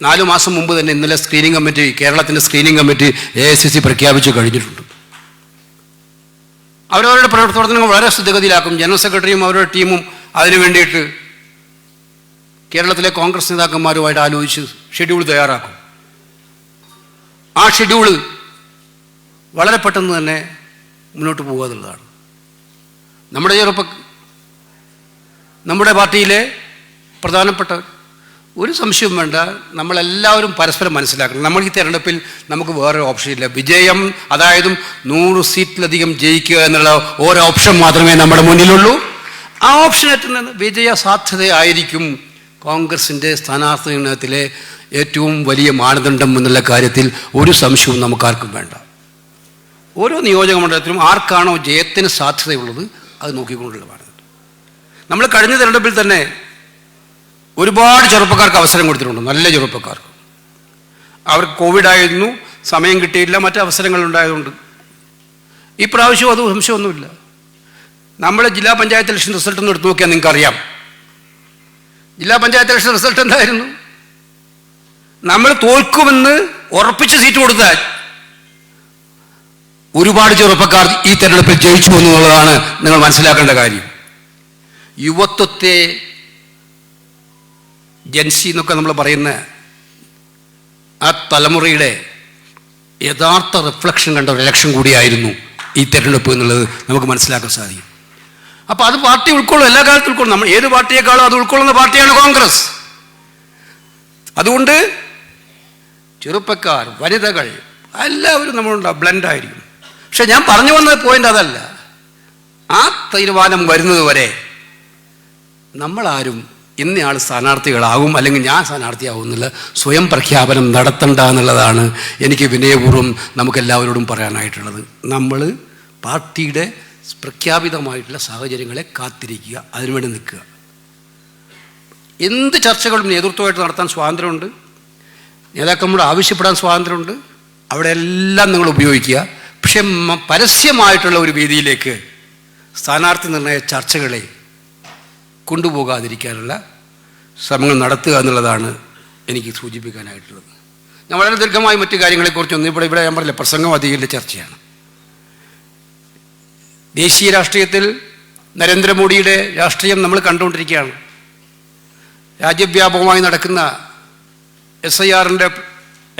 4 മാസം മുമ്പ് തന്നെ, ഇന്നലെ സ്ക്രീനിങ് കമ്മിറ്റി, കേരളത്തിൻ്റെ സ്ക്രീനിങ് കമ്മിറ്റി AICC പ്രഖ്യാപിച്ച് കഴിഞ്ഞിട്ടുണ്ട്. അവരവരുടെ പ്രവർത്തനങ്ങൾ വളരെ സ്ഥിതിഗതിയിലാക്കും. ജനറൽ സെക്രട്ടറിയും അവരുടെ ടീമും അതിനു വേണ്ടിയിട്ട് കേരളത്തിലെ കോൺഗ്രസ് നേതാക്കന്മാരുമായിട്ട് ആലോചിച്ച് ഷെഡ്യൂൾ തയ്യാറാക്കും. ആ ഷെഡ്യൂള് വളരെ പെട്ടെന്ന് തന്നെ മുന്നോട്ട് പോകുക എന്നുള്ളതാണ്. നമ്മുടെ പാർട്ടിയിലെ പ്രധാനപ്പെട്ട ഒരു സംശയവും വേണ്ട. നമ്മളെല്ലാവരും പരസ്പരം മനസ്സിലാക്കണം. നമ്മൾ ഈ തെരഞ്ഞെടുപ്പിൽ നമുക്ക് വേറെ ഓപ്ഷൻ ഇല്ല. വിജയം, അതായത് 100 സീറ്റിലധികം ജയിക്കുക എന്നുള്ള ഒരു ഓപ്ഷൻ മാത്രമേ നമ്മുടെ മുന്നിലുള്ളൂ. ആ ഓപ്ഷനേറ്റ് വിജയ സാധ്യതയായിരിക്കും കോൺഗ്രസിൻ്റെ സ്ഥാനാർത്ഥി നിർണയത്തിലെ ഏറ്റവും വലിയ മാനദണ്ഡം എന്നുള്ള കാര്യത്തിൽ ഒരു സംശയവും നമുക്കാർക്കും വേണ്ട. ഓരോ നിയോജക മണ്ഡലത്തിലും ആർക്കാണോ ജയത്തിന് സാധ്യതയുള്ളത് അത് നോക്കിക്കൊണ്ടുള്ള മാനദണ്ഡം. നമ്മൾ കഴിഞ്ഞ തെരഞ്ഞെടുപ്പിൽ തന്നെ ഒരുപാട് ചെറുപ്പക്കാർക്ക് അവസരം കൊടുത്തിട്ടുണ്ട്, നല്ല ചെറുപ്പക്കാർക്ക്. അവർക്ക് കോവിഡായിരുന്നു, സമയം കിട്ടിയില്ല, മറ്റ് അവസരങ്ങളുണ്ടായതുകൊണ്ട്. ഈ പ്രാവശ്യം അത് സംശയമൊന്നുമില്ല. നമ്മുടെ ജില്ലാ പഞ്ചായത്ത് ഇലക്ഷൻ റിസൾട്ട് ഒന്ന് എടുത്തു നോക്കിയാൽ നിങ്ങൾക്കറിയാം. ജില്ലാ പഞ്ചായത്ത് ഇലക്ഷൻ റിസൾട്ട് എന്തായിരുന്നു? നമ്മൾ തോൽക്കുമെന്ന് ഉറപ്പിച്ച് സീറ്റ് കൊടുത്താൽ ഒരുപാട് ചെറുപ്പക്കാർ ഈ തെരഞ്ഞെടുപ്പിൽ ജയിച്ചു എന്നുള്ളതാണ് നിങ്ങൾ മനസ്സിലാക്കേണ്ട കാര്യം. യുവത്വത്തെ ജൻസി എന്നൊക്കെ നമ്മൾ പറയുന്ന ആ തലമുറയുടെ യഥാർത്ഥ റിഫ്ലക്ഷൻ കണ്ട ഒരു ഇലക്ഷൻ കൂടിയായിരുന്നു ഈ തെരഞ്ഞെടുപ്പ് എന്നുള്ളത് നമുക്ക് മനസ്സിലാക്കാൻ സാധിക്കും. അപ്പോൾ അത് പാർട്ടി ഉൾക്കൊള്ളും, എല്ലാ കാലത്തും ഉൾക്കൊള്ളും. നമ്മൾ ഏത് പാർട്ടിയേക്കാളും അത് ഉൾക്കൊള്ളുന്ന പാർട്ടിയാണ് കോൺഗ്രസ്. അതുകൊണ്ട് ചെറുപ്പക്കാർ, വനിതകൾ എല്ലാവരും നമ്മളുണ്ടാവും, ബ്ലെൻഡായിരിക്കും. പക്ഷെ ഞാൻ പറഞ്ഞു വന്ന പോയിന്റ് അതല്ല. ആ തീരുമാനം വരുന്നത് വരെ നമ്മളാരും ഇന്നയാൾ സ്ഥാനാർത്ഥികളാകും അല്ലെങ്കിൽ ഞാൻ സ്ഥാനാർത്ഥിയാകും എന്നുള്ള സ്വയം പ്രഖ്യാപനം നടത്തണ്ട എന്നുള്ളതാണ് എനിക്ക് വിനയപൂർവ്വം നമുക്കെല്ലാവരോടും പറയാനായിട്ടുള്ളത്. നമ്മൾ പാർട്ടിയുടെ പ്രഖ്യാപിതമായിട്ടുള്ള സാഹചര്യങ്ങളെ കാത്തിരിക്കുക, അതിനുവേണ്ടി നിൽക്കുക. എന്ത് ചർച്ചകളും നേതൃത്വമായിട്ട് നടത്താൻ സ്വാതന്ത്ര്യമുണ്ട്, നേതാക്കന്മാരോട് ആവശ്യപ്പെടാൻ സ്വാതന്ത്ര്യമുണ്ട്. അവിടെ എല്ലാം നിങ്ങൾ ഉപയോഗിക്കുക. പക്ഷെ പരസ്യമായിട്ടുള്ള ഒരു വേദിയിലേക്ക് സ്ഥാനാർത്ഥി നിർണയ ചർച്ചകളെ കൊണ്ടുപോകാതിരിക്കാനുള്ള ശ്രമങ്ങൾ നടത്തുക എന്നുള്ളതാണ് എനിക്ക് സൂചിപ്പിക്കാനായിട്ടുള്ളത്. ഞാൻ വളരെ ദീർഘമായി മറ്റു കാര്യങ്ങളെക്കുറിച്ചൊന്നും ഇവിടെ ഞാൻ പറയില്ല, പ്രസംഗം അധികത്തിൻ്റെ ചർച്ചയാണ്. ദേശീയ രാഷ്ട്രീയത്തിൽ നരേന്ദ്രമോദിയുടെ രാഷ്ട്രീയം നമ്മൾ കണ്ടുകൊണ്ടിരിക്കുകയാണ്. രാജ്യവ്യാപകമായി നടക്കുന്ന SIRൻ്റെ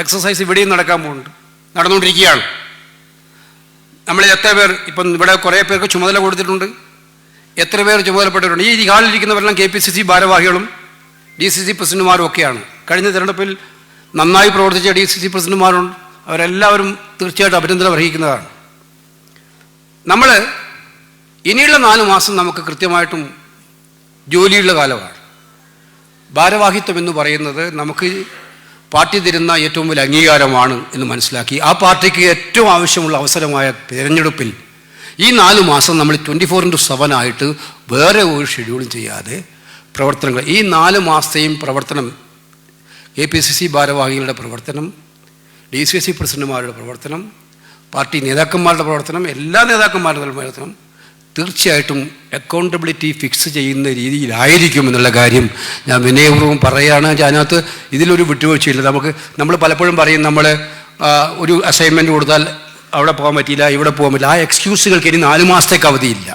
എക്സസൈസ് ഇവിടെയും നടന്നുകൊണ്ടിരിക്കുകയാണ്. നമ്മളിൽ എത്ര പേർ, ഇപ്പം ഇവിടെ കുറേ പേർക്ക് ചുമതല കൊടുത്തിട്ടുണ്ട്, എത്ര പേർ ചുമതലപ്പെട്ടിട്ടുണ്ട്. ഈ ഹാളിലിരിക്കുന്നവരെല്ലാം KPCC ഭാരവാഹികളും DCC പ്രസിഡന്റുമാരും ഒക്കെയാണ്. കഴിഞ്ഞ തെരഞ്ഞെടുപ്പിൽ നന്നായി പ്രവർത്തിച്ച DCC പ്രസിഡന്റുമാരുണ്ട്. അവരെല്ലാവരും തീർച്ചയായിട്ടും അഭിനന്ദനം അർഹിക്കുന്നതാണ്. നമ്മൾ ഇനിയുള്ള 4 മാസം നമുക്ക് കൃത്യമായിട്ടും ജോലിയുള്ള കാലമാണ്. ഭാരവാഹിത്വം എന്ന് പറയുന്നത് നമുക്ക് പാർട്ടി തരുന്ന ഏറ്റവും വലിയ അംഗീകാരമാണ് എന്ന് മനസ്സിലാക്കി ആ പാർട്ടിക്ക് ഏറ്റവും ആവശ്യമുള്ള അവസരമായ തിരഞ്ഞെടുപ്പിൽ ഈ 4 മാസം നമ്മൾ 24/7 ആയിട്ട് വേറെ ഒരു ഷെഡ്യൂളും ചെയ്യാതെ പ്രവർത്തനങ്ങൾ, ഈ 4 മാസത്തെയും പ്രവർത്തനം, KPCC ഭാരവാഹികളുടെ പ്രവർത്തനം, DCC പ്രസിഡന്റുമാരുടെ പ്രവർത്തനം, പാർട്ടി നേതാക്കന്മാരുടെ പ്രവർത്തനം, എല്ലാ നേതാക്കന്മാരുടെ പ്രവർത്തനം തീർച്ചയായിട്ടും അക്കൗണ്ടബിലിറ്റി ഫിക്സ് ചെയ്യുന്ന രീതിയിലായിരിക്കും എന്നുള്ള കാര്യം ഞാൻ വിനയപൂർവ്വം പറയുകയാണ്. അതിനകത്ത് ഇതിലൊരു വിട്ടുവീഴ്ചയില്ല. നമ്മൾ പലപ്പോഴും പറയും, നമ്മൾ ഒരു അസൈൻമെൻറ്റ് കൊടുത്താൽ അവിടെ പോകാൻ പറ്റിയില്ല, ഇവിടെ പോകാൻ പറ്റില്ല. ആ എക്സ്ക്യൂസുകൾക്ക് ഇനി 4 മാസത്തേക്ക് അവധിയില്ല.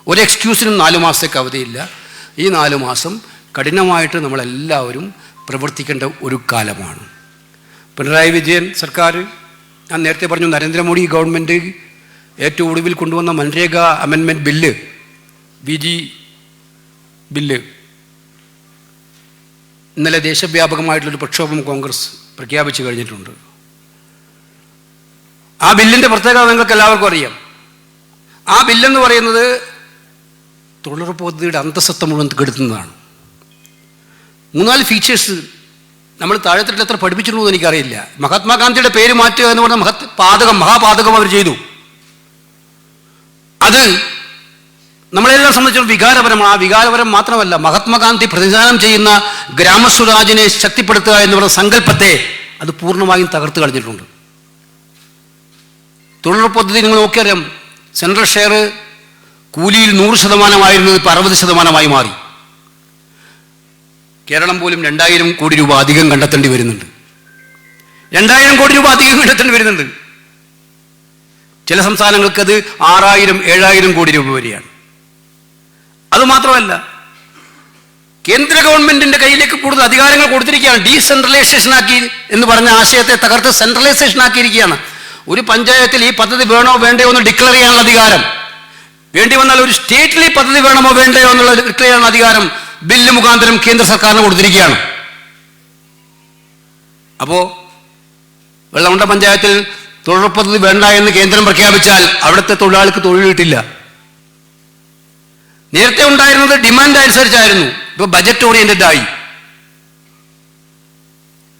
ഒരു എക്സ്ക്യൂസിനും 4 മാസത്തേക്ക് അവധിയില്ല. ഈ 4 മാസം കഠിനമായിട്ട് നമ്മളെല്ലാവരും പ്രവർത്തിക്കേണ്ട ഒരു കാലമാണ്. പിണറായി വിജയൻ സർക്കാർ, ഞാൻ നേരത്തെ പറഞ്ഞു, നരേന്ദ്രമോദി ഗവൺമെൻറ് ഏറ്റവും ഒടുവിൽ കൊണ്ടുവന്ന MNREGA amendment bill, VG bill, ഇന്നലെ ദേശവ്യാപകമായിട്ടുള്ളൊരു പ്രക്ഷോഭം കോൺഗ്രസ് പ്രഖ്യാപിച്ചു കഴിഞ്ഞിട്ടുണ്ട്. ആ ബില്ലിൻ്റെ പ്രത്യേകത നിങ്ങൾക്ക് എല്ലാവർക്കും അറിയാം. ആ ബില്ലെന്ന് പറയുന്നത് തൊഴിലുറപ്പ് പദ്ധതിയുടെ അന്തസ്സത്ത മുഴുവൻ കെടുത്തുന്നതാണ്. 3-4 ഫീച്ചേഴ്സ് നമ്മൾ താഴെത്തട്ടിൽ എത്ര പഠിപ്പിച്ചിട്ടുണ്ടോ എന്ന് എനിക്കറിയില്ല. മഹാത്മാഗാന്ധിയുടെ പേര് മാറ്റുക എന്ന് പറഞ്ഞ മഹാപാതകം അവർ ചെയ്തു. അത് നമ്മളെല്ലാം സംബന്ധിച്ചും വികാരപരമാണ്. ആ വികാരപരം മാത്രമല്ല, മഹാത്മാഗാന്ധി പ്രതിദാനം ചെയ്യുന്ന ഗ്രാമസ്വരാജിനെ ശക്തിപ്പെടുത്തുക എന്ന് പറയുന്ന സങ്കല്പത്തെ അത് പൂർണ്ണമായും തകർത്ത് കളഞ്ഞിട്ടുണ്ട്. തൊഴിലുറപ്പ് പദ്ധതി നിങ്ങൾ നോക്കിയറിയാം, സെൻട്രൽ ഷെയർ കൂലിയിൽ 100% ഇപ്പോൾ 60% മാറി. കേരളം പോലും 2000 കോടി രൂപ അധികം കണ്ടെത്തേണ്ടി വരുന്നുണ്ട്. 2000 കോടി രൂപ അധികം കണ്ടെത്തേണ്ടി വരുന്നുണ്ട്. ചില സംസ്ഥാനങ്ങൾക്ക് അത് 6000-7000 കോടി രൂപ വരെയാണ്. അതുമാത്രമല്ല, കേന്ദ്ര ഗവൺമെന്റിന്റെ കയ്യിലേക്ക് കൂടുതൽ അധികാരങ്ങൾ കൊടുത്തിരിക്കുകയാണ്. ഡീസെൻട്രലൈസേഷൻ ആക്കി എന്ന് പറഞ്ഞ ആശയത്തെ തകർത്ത് സെൻട്രലൈസേഷൻ ആക്കിയിരിക്കുകയാണ്. ഒരു പഞ്ചായത്തിൽ ഈ പദ്ധതി വേണോ വേണ്ടയോ എന്ന് ഡിക്ലെയർ ചെയ്യാനുള്ള അധികാരം, വേണ്ടി വന്നാൽ ഒരു സ്റ്റേറ്റിൽ ഈ പദ്ധതി വേണമോ വേണ്ടയോ എന്നുള്ള ഡിക്ലെയർ ചെയ്യാനുള്ള അധികാരം ബില്ല് മുഖാന്തരം കേന്ദ്ര സർക്കാരിന് കൊടുത്തിരിക്കുകയാണ്. അപ്പോൾ വെള്ളമുണ്ട പഞ്ചായത്തിൽ തൊഴിലുറപ്പ് പദ്ധതി വേണ്ട എന്ന് കേന്ദ്രം പ്രഖ്യാപിച്ചാൽ അവിടുത്തെ തൊഴിലാളിക്ക് തൊഴിൽ കിട്ടില്ല. നേരത്തെ ഉണ്ടായിരുന്നത് ഡിമാൻഡ് അനുസരിച്ചായിരുന്നു, ഇപ്പോൾ ബജറ്റ് ഓറിയന്റഡ് ആയി.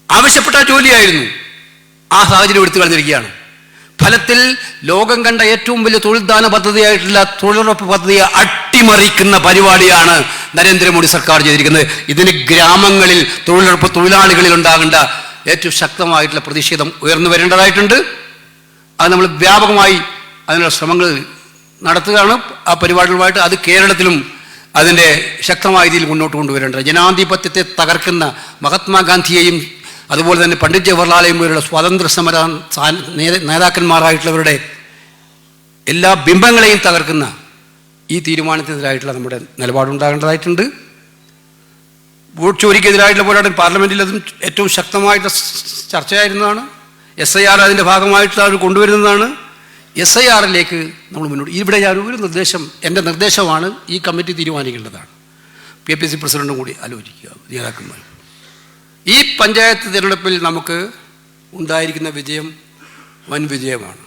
ആവശ്യപ്പെട്ട ജോലിയായിരുന്നു, ആ സാഹചര്യം എടുത്തു കളഞ്ഞിരിക്കുകയാണ്. ഫലത്തിൽ ലോകം കണ്ട ഏറ്റവും വലിയ തൊഴിൽദാന പദ്ധതിയായിട്ടുള്ള തൊഴിലുറപ്പ് പദ്ധതിയെ അട്ടിമറിക്കുന്ന പരിപാടിയാണ് നരേന്ദ്രമോദി സർക്കാർ ചെയ്തിരിക്കുന്നത്. ഇതിന് ഗ്രാമങ്ങളിൽ തൊഴിലുറപ്പ് തൊഴിലാളികളിൽ ഉണ്ടാകേണ്ട ഏറ്റവും ശക്തമായിട്ടുള്ള പ്രതിഷേധം ഉയർന്നു വരേണ്ടതായിട്ടുണ്ട്. അത് നമ്മൾ വ്യാപകമായി അതിനുള്ള ശ്രമങ്ങൾ നടത്തുകയാണ്. ആ പരിപാടികളുമായിട്ട് അത് കേരളത്തിലും അതിൻ്റെ ശക്തമായ രീതിയിൽ മുന്നോട്ട് കൊണ്ടുവരേണ്ടത്. ജനാധിപത്യത്തെ തകർക്കുന്ന മഹാത്മാഗാന്ധിയെയും അതുപോലെ തന്നെ പണ്ഡിറ്റ് ജവഹർലാലെയും പോലുള്ള സ്വാതന്ത്ര്യ സമര നേതാക്കന്മാരായിട്ടുള്ളവരുടെ എല്ലാ ബിംബങ്ങളെയും തകർക്കുന്ന ഈ തീരുമാനത്തിനെതിരായിട്ടുള്ള നമ്മുടെ നിലപാടുണ്ടാകേണ്ടതായിട്ടുണ്ട്. വോട്ട് ചോരിക്കെതിരായിട്ടുള്ള പോരാട്ടം പാർലമെൻറ്റിൽ അതും ഏറ്റവും ശക്തമായിട്ടുള്ള ചർച്ചയായിരുന്നതാണ്. SIR അതിൻ്റെ ഭാഗമായിട്ടുള്ള അവർ കൊണ്ടുവരുന്നതാണ്. SIRലേക്ക് നമ്മൾ മുന്നോട്ട് ഇവിടെ ഞാൻ ഒരു നിർദ്ദേശം, എൻ്റെ നിർദ്ദേശമാണ്, ഈ കമ്മിറ്റി തീരുമാനിക്കേണ്ടതാണ്. PPC പ്രസിഡന്റും കൂടി ആലോചിക്കുക, നേതാക്കന്മാർ. ഈ പഞ്ചായത്ത് തിരഞ്ഞെടുപ്പിൽ നമുക്ക് ഉണ്ടായിരിക്കുന്ന വിജയം വൻ വിജയമാണ്.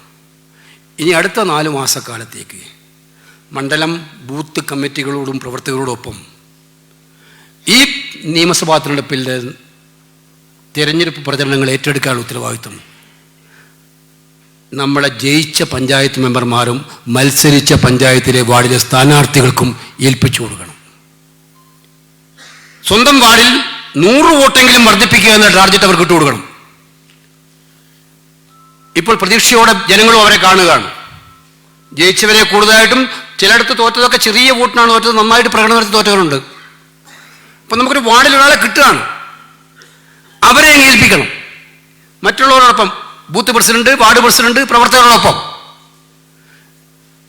ഇനി അടുത്ത 4 മാസക്കാലത്തേക്ക് മണ്ഡലം ബൂത്ത് കമ്മിറ്റികളോടും പ്രവർത്തകരോടൊപ്പം ഈ നിയമസഭാ തിരഞ്ഞെടുപ്പിൻ്റെ തിരഞ്ഞെടുപ്പ് പ്രചരണങ്ങൾ ഏറ്റെടുക്കാനുള്ള ഉത്തരവാദിത്വം നമ്മളെ ജയിച്ച പഞ്ചായത്ത് മെമ്പർമാരും മത്സരിച്ച പഞ്ചായത്തിലെ വാർഡിലെ സ്ഥാനാർത്ഥികൾക്കും ഏൽപ്പിച്ചു കൊടുക്കണം. സ്വന്തം വാർഡിൽ 100 വോട്ടെങ്കിലും വർദ്ധിപ്പിക്കുക എന്ന ടാർഗറ്റ് അവർക്ക് ഇട്ടുകൊടുക്കണം. ഇപ്പോൾ പ്രതീക്ഷയോടെ ജനങ്ങളും അവരെ കാണുകയാണ്. ജയിച്ചവരെ കൂടുതലായിട്ടും, ചിലയിടത്ത് തോറ്റതൊക്കെ ചെറിയ വോട്ടിനാണ് തോറ്റത്, നന്നായിട്ട് പ്രകടനം നടത്തി തോറ്റവരുണ്ട്. അപ്പം നമുക്കൊരു വാർഡിൽ ഒരാളെ കിട്ടുകയാണ്, അവരെ ഏൽപ്പിക്കണം. മറ്റുള്ളവരോടൊപ്പം ബൂത്ത് പ്രസിഡന്റ്, വാർഡ് പ്രസിഡന്റ്, പ്രവർത്തകരോടൊപ്പം.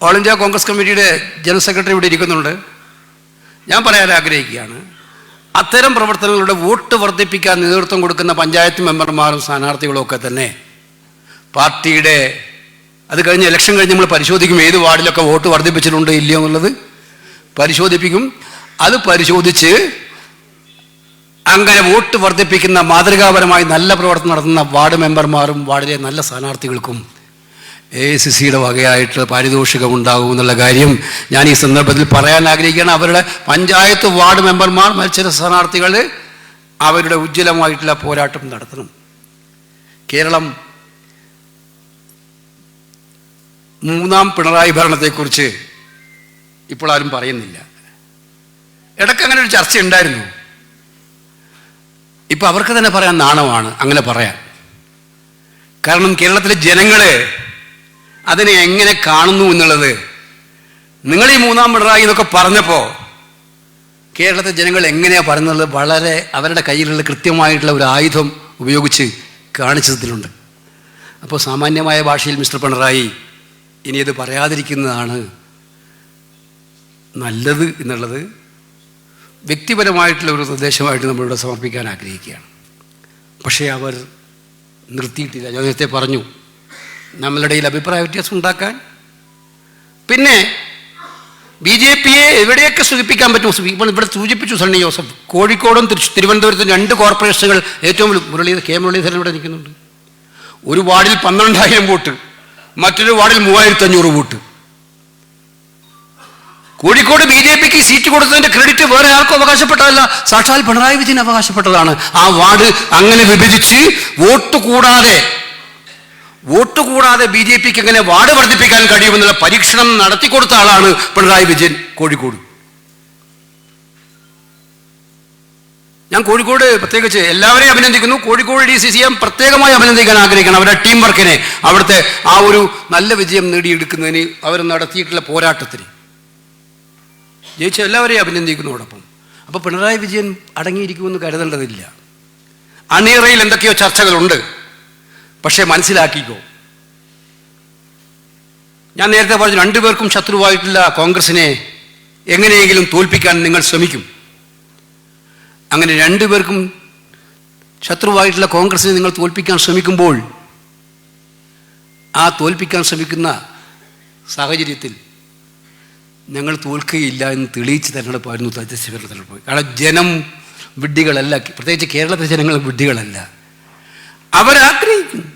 ഓൾ ഇന്ത്യ കോൺഗ്രസ് കമ്മിറ്റിയുടെ ജനറൽ സെക്രട്ടറി ഇവിടെ ഇരിക്കുന്നുണ്ട്. ഞാൻ പറയാൻ ആഗ്രഹിക്കുകയാണ്, അത്തരം പ്രവർത്തനങ്ങളുടെ വോട്ട് വർദ്ധിപ്പിക്കാൻ നേതൃത്വം കൊടുക്കുന്ന പഞ്ചായത്ത് മെമ്പർമാരും സ്ഥാനാർത്ഥികളും ഒക്കെ തന്നെ പാർട്ടിയുടെ അത് കഴിഞ്ഞ് ഇലക്ഷൻ കഴിഞ്ഞ് നമ്മൾ പരിശോധിക്കും ഏത് വാർഡിലൊക്കെ വോട്ട് വർദ്ധിപ്പിച്ചിട്ടുണ്ട് ഇല്ലയോ എന്നുള്ളത് പരിശോധിപ്പിക്കും. അത് പരിശോധിച്ച് അങ്ങനെ വോട്ട് വർദ്ധിപ്പിക്കുന്ന മാതൃകാപരമായി നല്ല പ്രവർത്തനം നടത്തുന്ന വാർഡ് മെമ്പർമാരും വാർഡിലെ നല്ല സ്ഥാനാർത്ഥികൾക്കും AICCയുടെ വകയായിട്ട് പാരിതോഷികം ഉണ്ടാകും എന്നുള്ള കാര്യം ഞാൻ ഈ സന്ദർഭത്തിൽ പറയാൻ ആഗ്രഹിക്കുകയാണ്. അവരുടെ പഞ്ചായത്ത് വാർഡ് മെമ്പർമാർ, മത്സര സ്ഥാനാർത്ഥികൾ അവരുടെ ഉജ്ജ്വലമായിട്ടുള്ള പോരാട്ടം നടത്തണം. കേരളം 3ാം പിണറായി ഭരണത്തെക്കുറിച്ച് ഇപ്പോൾ ആരും പറയുന്നില്ല. ഇടയ്ക്ക് അങ്ങനെ ഒരു ചർച്ച ഉണ്ടായിരുന്നു. ഇപ്പം അവർക്ക് തന്നെ പറയാൻ നാണമാണ് അങ്ങനെ പറയാൻ. കാരണം കേരളത്തിലെ ജനങ്ങളെ അതിനെ എങ്ങനെ കാണുന്നു എന്നുള്ളത്, നിങ്ങൾ ഈ 3ാം പിണറായി എന്നൊക്കെ പറഞ്ഞപ്പോൾ കേരളത്തിലെ ജനങ്ങൾ എങ്ങനെയാണ് പറയുന്നത് വളരെ അവരുടെ കയ്യിലുള്ള കൃത്യമായിട്ടുള്ള ഒരു ആയുധം ഉപയോഗിച്ച് കാണിച്ചതിലുണ്ട്. അപ്പോൾ സാമാന്യമായ ഭാഷയിൽ മിസ്റ്റർ പിണറായി ഇനി ഇത് പറയാതിരിക്കുന്നതാണ് നല്ലത് എന്നുള്ളത് വ്യക്തിപരമായിട്ടുള്ള ഒരു നിർദ്ദേശമായിട്ട് നമ്മളിവിടെ സമർപ്പിക്കാൻ ആഗ്രഹിക്കുകയാണ്. പക്ഷേ അവർ നിർത്തിയിട്ടില്ല. ഞാൻ നേരത്തെ പറഞ്ഞു, നമ്മളുടെ ഇടയിൽ അഭിപ്രായ വ്യത്യാസം ഉണ്ടാക്കാൻ. പിന്നെ BJPയെ എവിടെയൊക്കെ സൂചിപ്പിക്കാൻ പറ്റുമോ, ഇവിടെ സൂചിപ്പിച്ചു സണ്ണി ജോസഫ്. കോഴിക്കോടും തിരുവനന്തപുരത്തും 2 കോർപ്പറേഷനുകൾ ഏറ്റവും K മുരളീധരൻ ഇവിടെ നിൽക്കുന്നുണ്ട്. ഒരു വാർഡിൽ 12,000 വോട്ട്, മറ്റൊരു വാർഡിൽ 3,500 വോട്ട്. കോഴിക്കോട് BJPക്ക് സീറ്റ് കൊടുത്തതിന്റെ ക്രെഡിറ്റ് വേറെ ആർക്കും അവകാശപ്പെട്ടതല്ല, സാക്ഷാൽ പിണറായി വിജയൻ അവകാശപ്പെട്ടതാണ്. ആ വാർഡ് അങ്ങനെ വിഭജിച്ച് വോട്ട് കൂടാതെ BJPക്ക് എങ്ങനെ വാർഡ് വർദ്ധിപ്പിക്കാൻ കഴിയുമെന്നുള്ള പരീക്ഷണം നടത്തിക്കൊടുത്ത ആളാണ് പിണറായി വിജയൻ കോഴിക്കോട്. ഞാൻ കോഴിക്കോട് പ്രത്യേകിച്ച് എല്ലാവരെയും അഭിനന്ദിക്കുന്നു. കോഴിക്കോട് DCCM പ്രത്യേകമായി അഭിനന്ദിക്കാൻ ആഗ്രഹിക്കണം. അവരുടെ ടീം വർക്കിനെ, അവിടുത്തെ ആ ഒരു നല്ല വിജയം നേടിയെടുക്കുന്നതിന് അവർ നടത്തിയിട്ടുള്ള പോരാട്ടത്തിന് ജയിച്ച എല്ലാവരെയും അഭിനന്ദിക്കുന്നതോടൊപ്പം. അപ്പോൾ പിണറായി വിജയൻ അടങ്ങിയിരിക്കുമെന്ന് കരുതേണ്ടതില്ല. അണിയറയിൽ എന്തൊക്കെയോ ചർച്ചകളുണ്ട്. പക്ഷേ മനസ്സിലാക്കിക്കോ, ഞാൻ നേരത്തെ പറഞ്ഞു, 2 പേർക്കും ശത്രുവായിട്ടുള്ള കോൺഗ്രസിനെ എങ്ങനെയെങ്കിലും തോൽപ്പിക്കാൻ നിങ്ങൾ ശ്രമിക്കും. അങ്ങനെ 2 പേർക്കും ശത്രുവായിട്ടുള്ള കോൺഗ്രസിനെ നിങ്ങൾ തോൽപ്പിക്കാൻ ശ്രമിക്കുമ്പോൾ, ആ തോൽപ്പിക്കാൻ ശ്രമിക്കുന്ന സാഹചര്യത്തിൽ ഞങ്ങൾ തോൽക്കുകയില്ല എന്ന് തെളിയിച്ച് തിരഞ്ഞെടുപ്പായിരുന്നു തദ്ദേശഭരണ തിരഞ്ഞെടുപ്പ്. കാരണം ജനം വിഡ്ഢികളല്ല, പ്രത്യേകിച്ച് കേരളത്തിലെ ജനങ്ങൾ വിഡ്ഢികളല്ല. അവരാഗ്രഹിക്കുന്നു.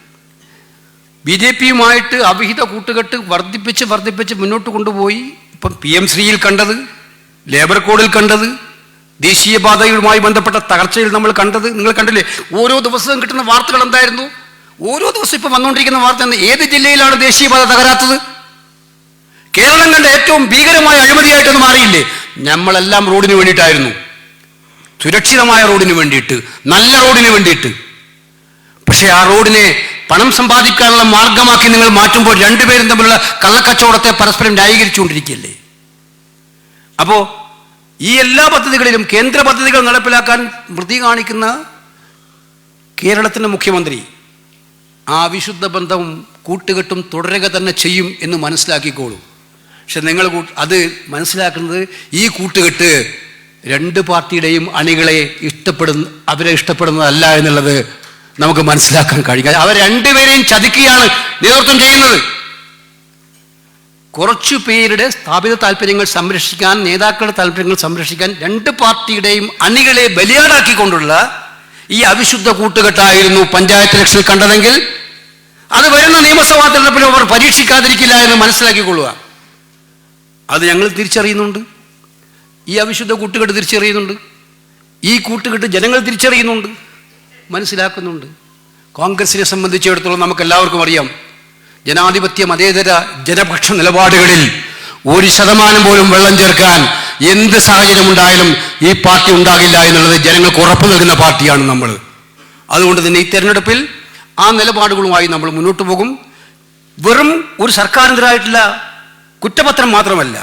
BJP-യുമായിട്ട് അവിഹിത കൂട്ടുകെട്ട് വർദ്ധിപ്പിച്ച് മുന്നോട്ട് കൊണ്ടുപോയി. ഇപ്പം PM ശ്രീയിൽ കണ്ടത്, ലേബർ കോഡിൽ കണ്ടത്, ദേശീയപാതയുമായി ബന്ധപ്പെട്ട തകർച്ചയിൽ നമ്മൾ കണ്ടത് നിങ്ങൾ കണ്ടില്ലേ? ഓരോ ദിവസവും കിട്ടുന്ന വാർത്തകൾ എന്തായിരുന്നു? ഓരോ ദിവസവും ഇപ്പം വന്നുകൊണ്ടിരിക്കുന്ന വാർത്ത എന്ന് ഏത് ജില്ലയിലാണ് ദേശീയപാത തകരാത്തത്? കേരളം കണ്ട ഏറ്റവും ഭീകരമായ അഴിമതിയായിട്ടൊന്നും മാറിയില്ലേ? നമ്മളെല്ലാം റോഡിന് വേണ്ടിയിട്ടായിരുന്നു, സുരക്ഷിതമായ റോഡിന് വേണ്ടിയിട്ട്, നല്ല റോഡിന് വേണ്ടിയിട്ട്. പക്ഷേ ആ റോഡിനെ പണം സമ്പാദിക്കാനുള്ള മാർഗമാക്കി നിങ്ങൾ മാറ്റുമ്പോൾ രണ്ടുപേരും തമ്മിലുള്ള കള്ളക്കച്ചവടത്തെ പരസ്പരം ന്യായീകരിച്ചുകൊണ്ടിരിക്കുകയല്ലേ? അപ്പോൾ ഈ എല്ലാ പദ്ധതികളിലും കേന്ദ്ര പദ്ധതികൾ നടപ്പിലാക്കാൻ വൃത്തി കാണിക്കുന്ന കേരളത്തിൻ്റെ മുഖ്യമന്ത്രി ആ വിശുദ്ധ ബന്ധവും കൂട്ടുകെട്ടും തുടരുക തന്നെ ചെയ്യും എന്ന് മനസ്സിലാക്കിക്കോളൂ. പക്ഷെ നിങ്ങൾ അത് മനസ്സിലാക്കുന്നത് ഈ കൂട്ടുകെട്ട് രണ്ട് പാർട്ടിയുടെയും അണികളെ അവരെ ഇഷ്ടപ്പെടുന്നതല്ല എന്നുള്ളത് നമുക്ക് മനസ്സിലാക്കാൻ കഴിയും. അവർ രണ്ടുപേരെയും ചതിക്കുകയാണ് നേതൃത്വം ചെയ്യുന്നത്. കുറച്ചു പേരുടെ സ്ഥാപിത താല്പര്യങ്ങൾ സംരക്ഷിക്കാൻ, നേതാക്കളുടെ താല്പര്യങ്ങൾ സംരക്ഷിക്കാൻ രണ്ട് പാർട്ടിയുടെയും അണികളെ ബലിയാടാക്കിക്കൊണ്ടുള്ള ഈ അവിശുദ്ധ കൂട്ടുകെട്ടായിരുന്നു പഞ്ചായത്ത് ഇലക്ഷനിൽ കണ്ടതെങ്കിൽ അത് വരുന്ന നിയമസഭാ തെരഞ്ഞെടുപ്പിൽ അവർ പരീക്ഷിക്കാതിരിക്കില്ല എന്ന് മനസ്സിലാക്കിക്കൊള്ളുക. അത് ഞങ്ങൾ തിരിച്ചറിയുന്നുണ്ട്. ഈ അവിശുദ്ധ കൂട്ടുകെട്ട് തിരിച്ചറിയുന്നുണ്ട്. ഈ കൂട്ടുകെട്ട് ജനങ്ങൾ തിരിച്ചറിയുന്നുണ്ട്, മനസ്സിലാക്കുന്നുണ്ട്. കോൺഗ്രസിനെ സംബന്ധിച്ചിടത്തോളം നമുക്കെല്ലാവർക്കും അറിയാം, ജനാധിപത്യ മതേതര ജനപക്ഷ നിലപാടുകളിൽ 1% പോലും വെള്ളം ചേർക്കാൻ എന്ത് സാഹചര്യം ഉണ്ടായാലും ഈ പാർട്ടി ഉണ്ടാകില്ല എന്നുള്ളത് ജനങ്ങൾക്ക് ഉറപ്പു നൽകുന്ന പാർട്ടിയാണ് നമ്മൾ. അതുകൊണ്ട് തന്നെ ഈ തെരഞ്ഞെടുപ്പിൽ ആ നിലപാടുകളുമായി നമ്മൾ മുന്നോട്ട് പോകും. വെറും ഒരു സർക്കാരിനെതിരായിട്ടുള്ള കുറ്റപത്രം മാത്രമല്ല,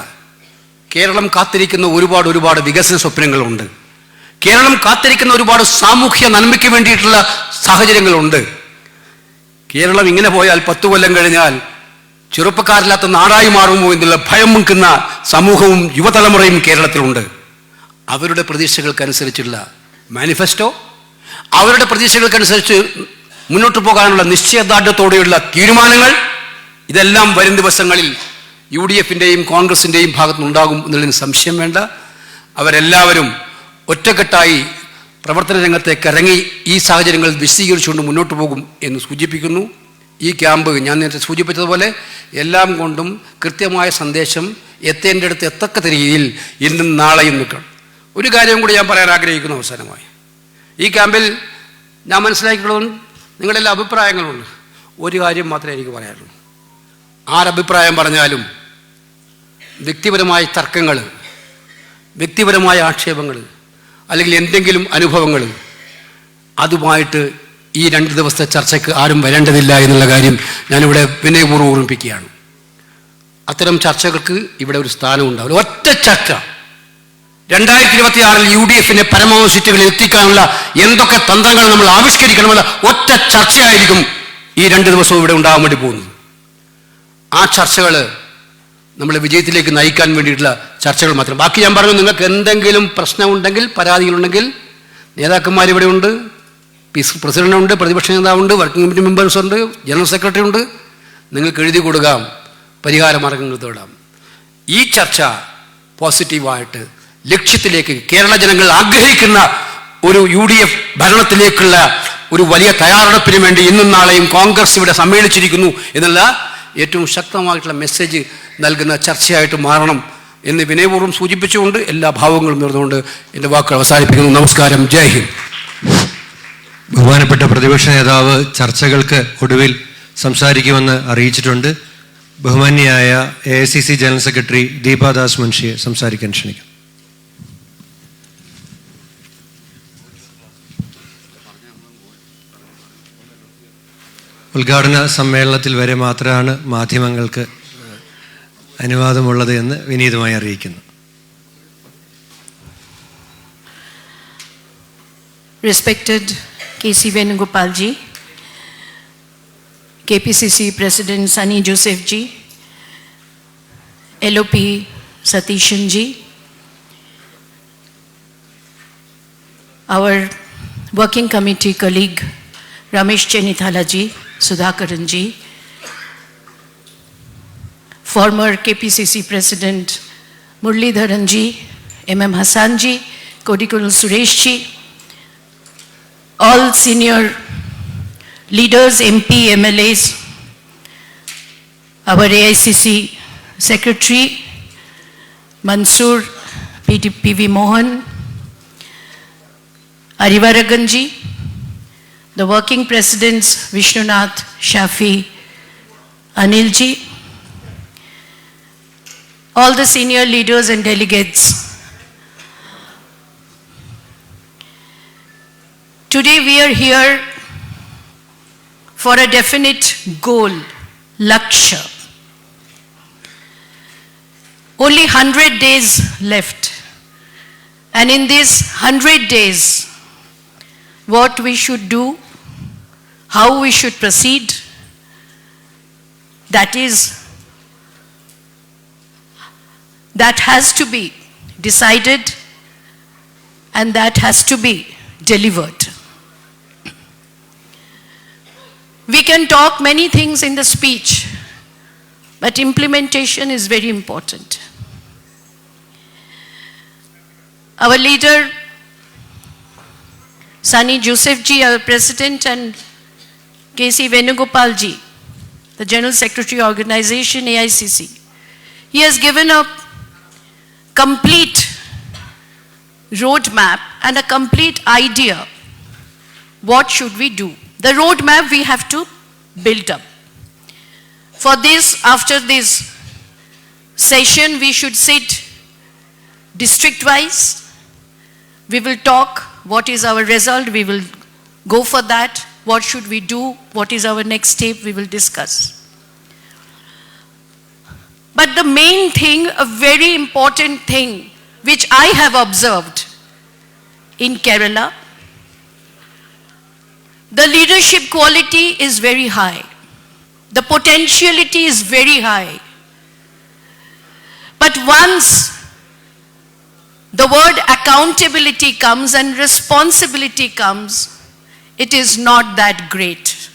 കേരളം കാത്തിരിക്കുന്ന ഒരുപാട് വികസന സ്വപ്നങ്ങളുണ്ട്. കേരളം കാത്തിരിക്കുന്ന ഒരുപാട് സാമൂഹ്യ നന്മയ്ക്ക് വേണ്ടിയിട്ടുള്ള സാഹചര്യങ്ങളുണ്ട്. കേരളം ഇങ്ങനെ പോയാൽ 10 കൊല്ലം കഴിഞ്ഞാൽ ചെറുപ്പക്കാരില്ലാത്ത നാടായി മാറുമോ എന്നുള്ള ഭയം മുക്കുന്ന സമൂഹവും യുവതലമുറയും കേരളത്തിലുണ്ട്. അവരുടെ പ്രതീക്ഷകൾക്കനുസരിച്ചുള്ള മാനിഫെസ്റ്റോ, അവരുടെ പ്രതീക്ഷകൾക്കനുസരിച്ച് മുന്നോട്ട് പോകാനുള്ള നിശ്ചയദാർഢ്യത്തോടെയുള്ള തീരുമാനങ്ങൾ, ഇതെല്ലാം വരും ദിവസങ്ങളിൽ UDF-ൻ്റെയും കോൺഗ്രസിൻ്റെയും ഭാഗത്തുനിന്നുണ്ടാകും എന്നുള്ളതിന് സംശയം വേണ്ട. അവരെല്ലാവരും ഒറ്റക്കെട്ടായി പ്രവർത്തന രംഗത്തേക്ക് ഇറങ്ങി ഈ സാഹചര്യങ്ങൾ വിശദീകരിച്ചുകൊണ്ട് മുന്നോട്ട് പോകും എന്ന് സൂചിപ്പിക്കുന്നു. ഈ ക്യാമ്പ് ഞാൻ നേരത്തെ സൂചിപ്പിച്ചതുപോലെ എല്ലാം കൊണ്ടും കൃത്യമായ സന്ദേശം എത്തേണ്ടടുത്ത് എത്തക്ക രീതിയിൽ ഇന്നും നാളെയും നിൽക്കണം. ഒരു കാര്യം കൂടി ഞാൻ പറയാൻ ആഗ്രഹിക്കുന്നു അവസാനമായി. ഈ ക്യാമ്പിൽ ഞാൻ മനസ്സിലാക്കിയിട്ടുള്ളതും നിങ്ങളെല്ലാം അഭിപ്രായങ്ങളുണ്ട്. ഒരു കാര്യം മാത്രമേ എനിക്ക് പറയാനുള്ളൂ. ആരഭിപ്രായം പറഞ്ഞാലും വ്യക്തിപരമായ തർക്കങ്ങൾ, വ്യക്തിപരമായ ആക്ഷേപങ്ങൾ, അല്ലെങ്കിൽ എന്തെങ്കിലും അനുഭവങ്ങൾ, അതുമായിട്ട് ഈ 2 ദിവസത്തെ ചർച്ചയ്ക്ക് ആരും വരേണ്ടതില്ല എന്നുള്ള കാര്യം ഞാനിവിടെ വിനയപൂർവ്വം ഓർമ്മിപ്പിക്കുകയാണ്. അത്തരം ചർച്ചകൾക്ക് ഇവിടെ ഒരു സ്ഥാനം ഉണ്ടാവില്ല. ഒറ്റ ചർച്ച 2026 UDF-നെ പരമാവധി സീറ്റുകളിൽ എത്തിക്കാനുള്ള എന്തൊക്കെ തന്ത്രങ്ങൾ നമ്മൾ ആവിഷ്കരിക്കണമെന്ന ഒറ്റ ചർച്ചയായിരിക്കും ഈ 2 ദിവസവും ഇവിടെ ഉണ്ടാകാൻ വേണ്ടി പോകുന്നത്. ആ ചർച്ചകൾ നമ്മളെ വിജയത്തിലേക്ക് നയിക്കാൻ വേണ്ടിയിട്ടുള്ള ചർച്ചകൾ മാത്രം. ബാക്കി ഞാൻ പറഞ്ഞു, നിങ്ങൾക്ക് എന്തെങ്കിലും പ്രശ്നമുണ്ടെങ്കിൽ, പരാതികളുണ്ടെങ്കിൽ നേതാക്കന്മാരിവിടെ ഉണ്ട്, പ്രസിഡന്റുണ്ട്, പ്രതിപക്ഷ നേതാവുണ്ട്, വർക്കിംഗ് കമ്മിറ്റി മെമ്പേഴ്സ് ഉണ്ട്, ജനറൽ സെക്രട്ടറി ഉണ്ട്. നിങ്ങൾക്ക് എഴുതി കൊടുക്കാം, പരിഹാര മാർഗങ്ങൾ തേടാം. ഈ ചർച്ച പോസിറ്റീവായിട്ട് ലക്ഷ്യത്തിലേക്ക്, കേരള ജനങ്ങൾ ആഗ്രഹിക്കുന്ന ഒരു UDF ഭരണത്തിലേക്കുള്ള ഒരു വലിയ തയ്യാറെടുപ്പിന് വേണ്ടി ഇന്നും നാളെയും കോൺഗ്രസ് ഇവിടെ സമ്മേളിച്ചിരിക്കുന്നു എന്നുള്ള ഏറ്റവും ശക്തമായിട്ടുള്ള മെസ്സേജ് നൽകുന്ന ചർച്ചയായിട്ട് മാറണം എന്ന് വിനയപൂർവ്വം സൂചിപ്പിച്ചുകൊണ്ട് എല്ലാ ഭാവങ്ങളും നേർന്നുകൊണ്ട് എൻ്റെ വാക്കുകൾ അവസാനിപ്പിക്കുന്നു. നമസ്കാരം, ജയ് ഹിന്ദ്. ബഹുമാനപ്പെട്ട പ്രതിപക്ഷ നേതാവ് ചർച്ചകൾക്ക് ഒടുവിൽ സംസാരിക്കുമെന്ന് അറിയിച്ചിട്ടുണ്ട്. ബഹുമാന്യയായ AICC ജനറൽ സെക്രട്ടറി ദീപാദാസ് മുൻഷിയെ സംസാരിക്കാൻ ക്ഷണിക്കും. ഉദ്ഘാടന സമ്മേളനത്തിൽ വരെ മാത്രമാണ് മാധ്യമങ്ങൾക്ക് അനുവാദമുള്ളത് എന്ന് വിനീതമായി അറിയിക്കുന്നു. Respected KC Venugopal ji, KPCC President Sunny Joseph ji, LOP Satishan ji, our working committee colleague Ramesh Chenithala ji, Sudhakaran ji, former KPCC President Muralidharan ji, MM Hassan ji, Kodikunal Suresh ji, all senior leaders, MP, MLAs, our AICC Secretary, Mansoor, PV Mohan, Arivaraganji, the working presidents, Vishnunath, Shafi, Anilji, all the senior leaders and delegates. Today we are here for a definite goal, Lakshya. Only 100 days left. And in these 100 days, what we should do, how we should proceed, that has to be decided and that has to be delivered. We can talk many things in the speech, but implementation is very important. Our leader, Sani Joseph ji, our president, and K.C. Venugopal ji, the General Secretary Organization, AICC, he has given a complete roadmap and a complete idea. What should we do? The roadmap we have to build up. For this, after this session, we should sit district-wise. We will talk what is our result. We will go for that. What should we do? What is our next step? We will discuss. But the main thing, a very important thing, which I have observed in Kerala, the leadership quality is very high. The potentiality is very high. But once the word accountability comes and responsibility comes, it is not that great.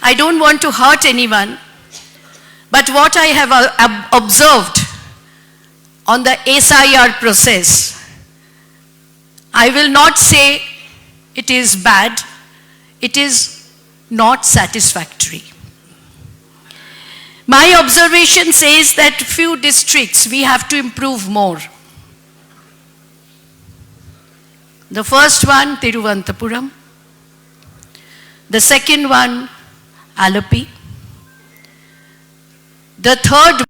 I don't want to hurt anyone, but what I have observed on the SIR process, I will not say it is bad, it is not satisfactory. My observation says that few districts we have to improve more. The first one, Tiruvananthapuram. The second one, Alapi. The third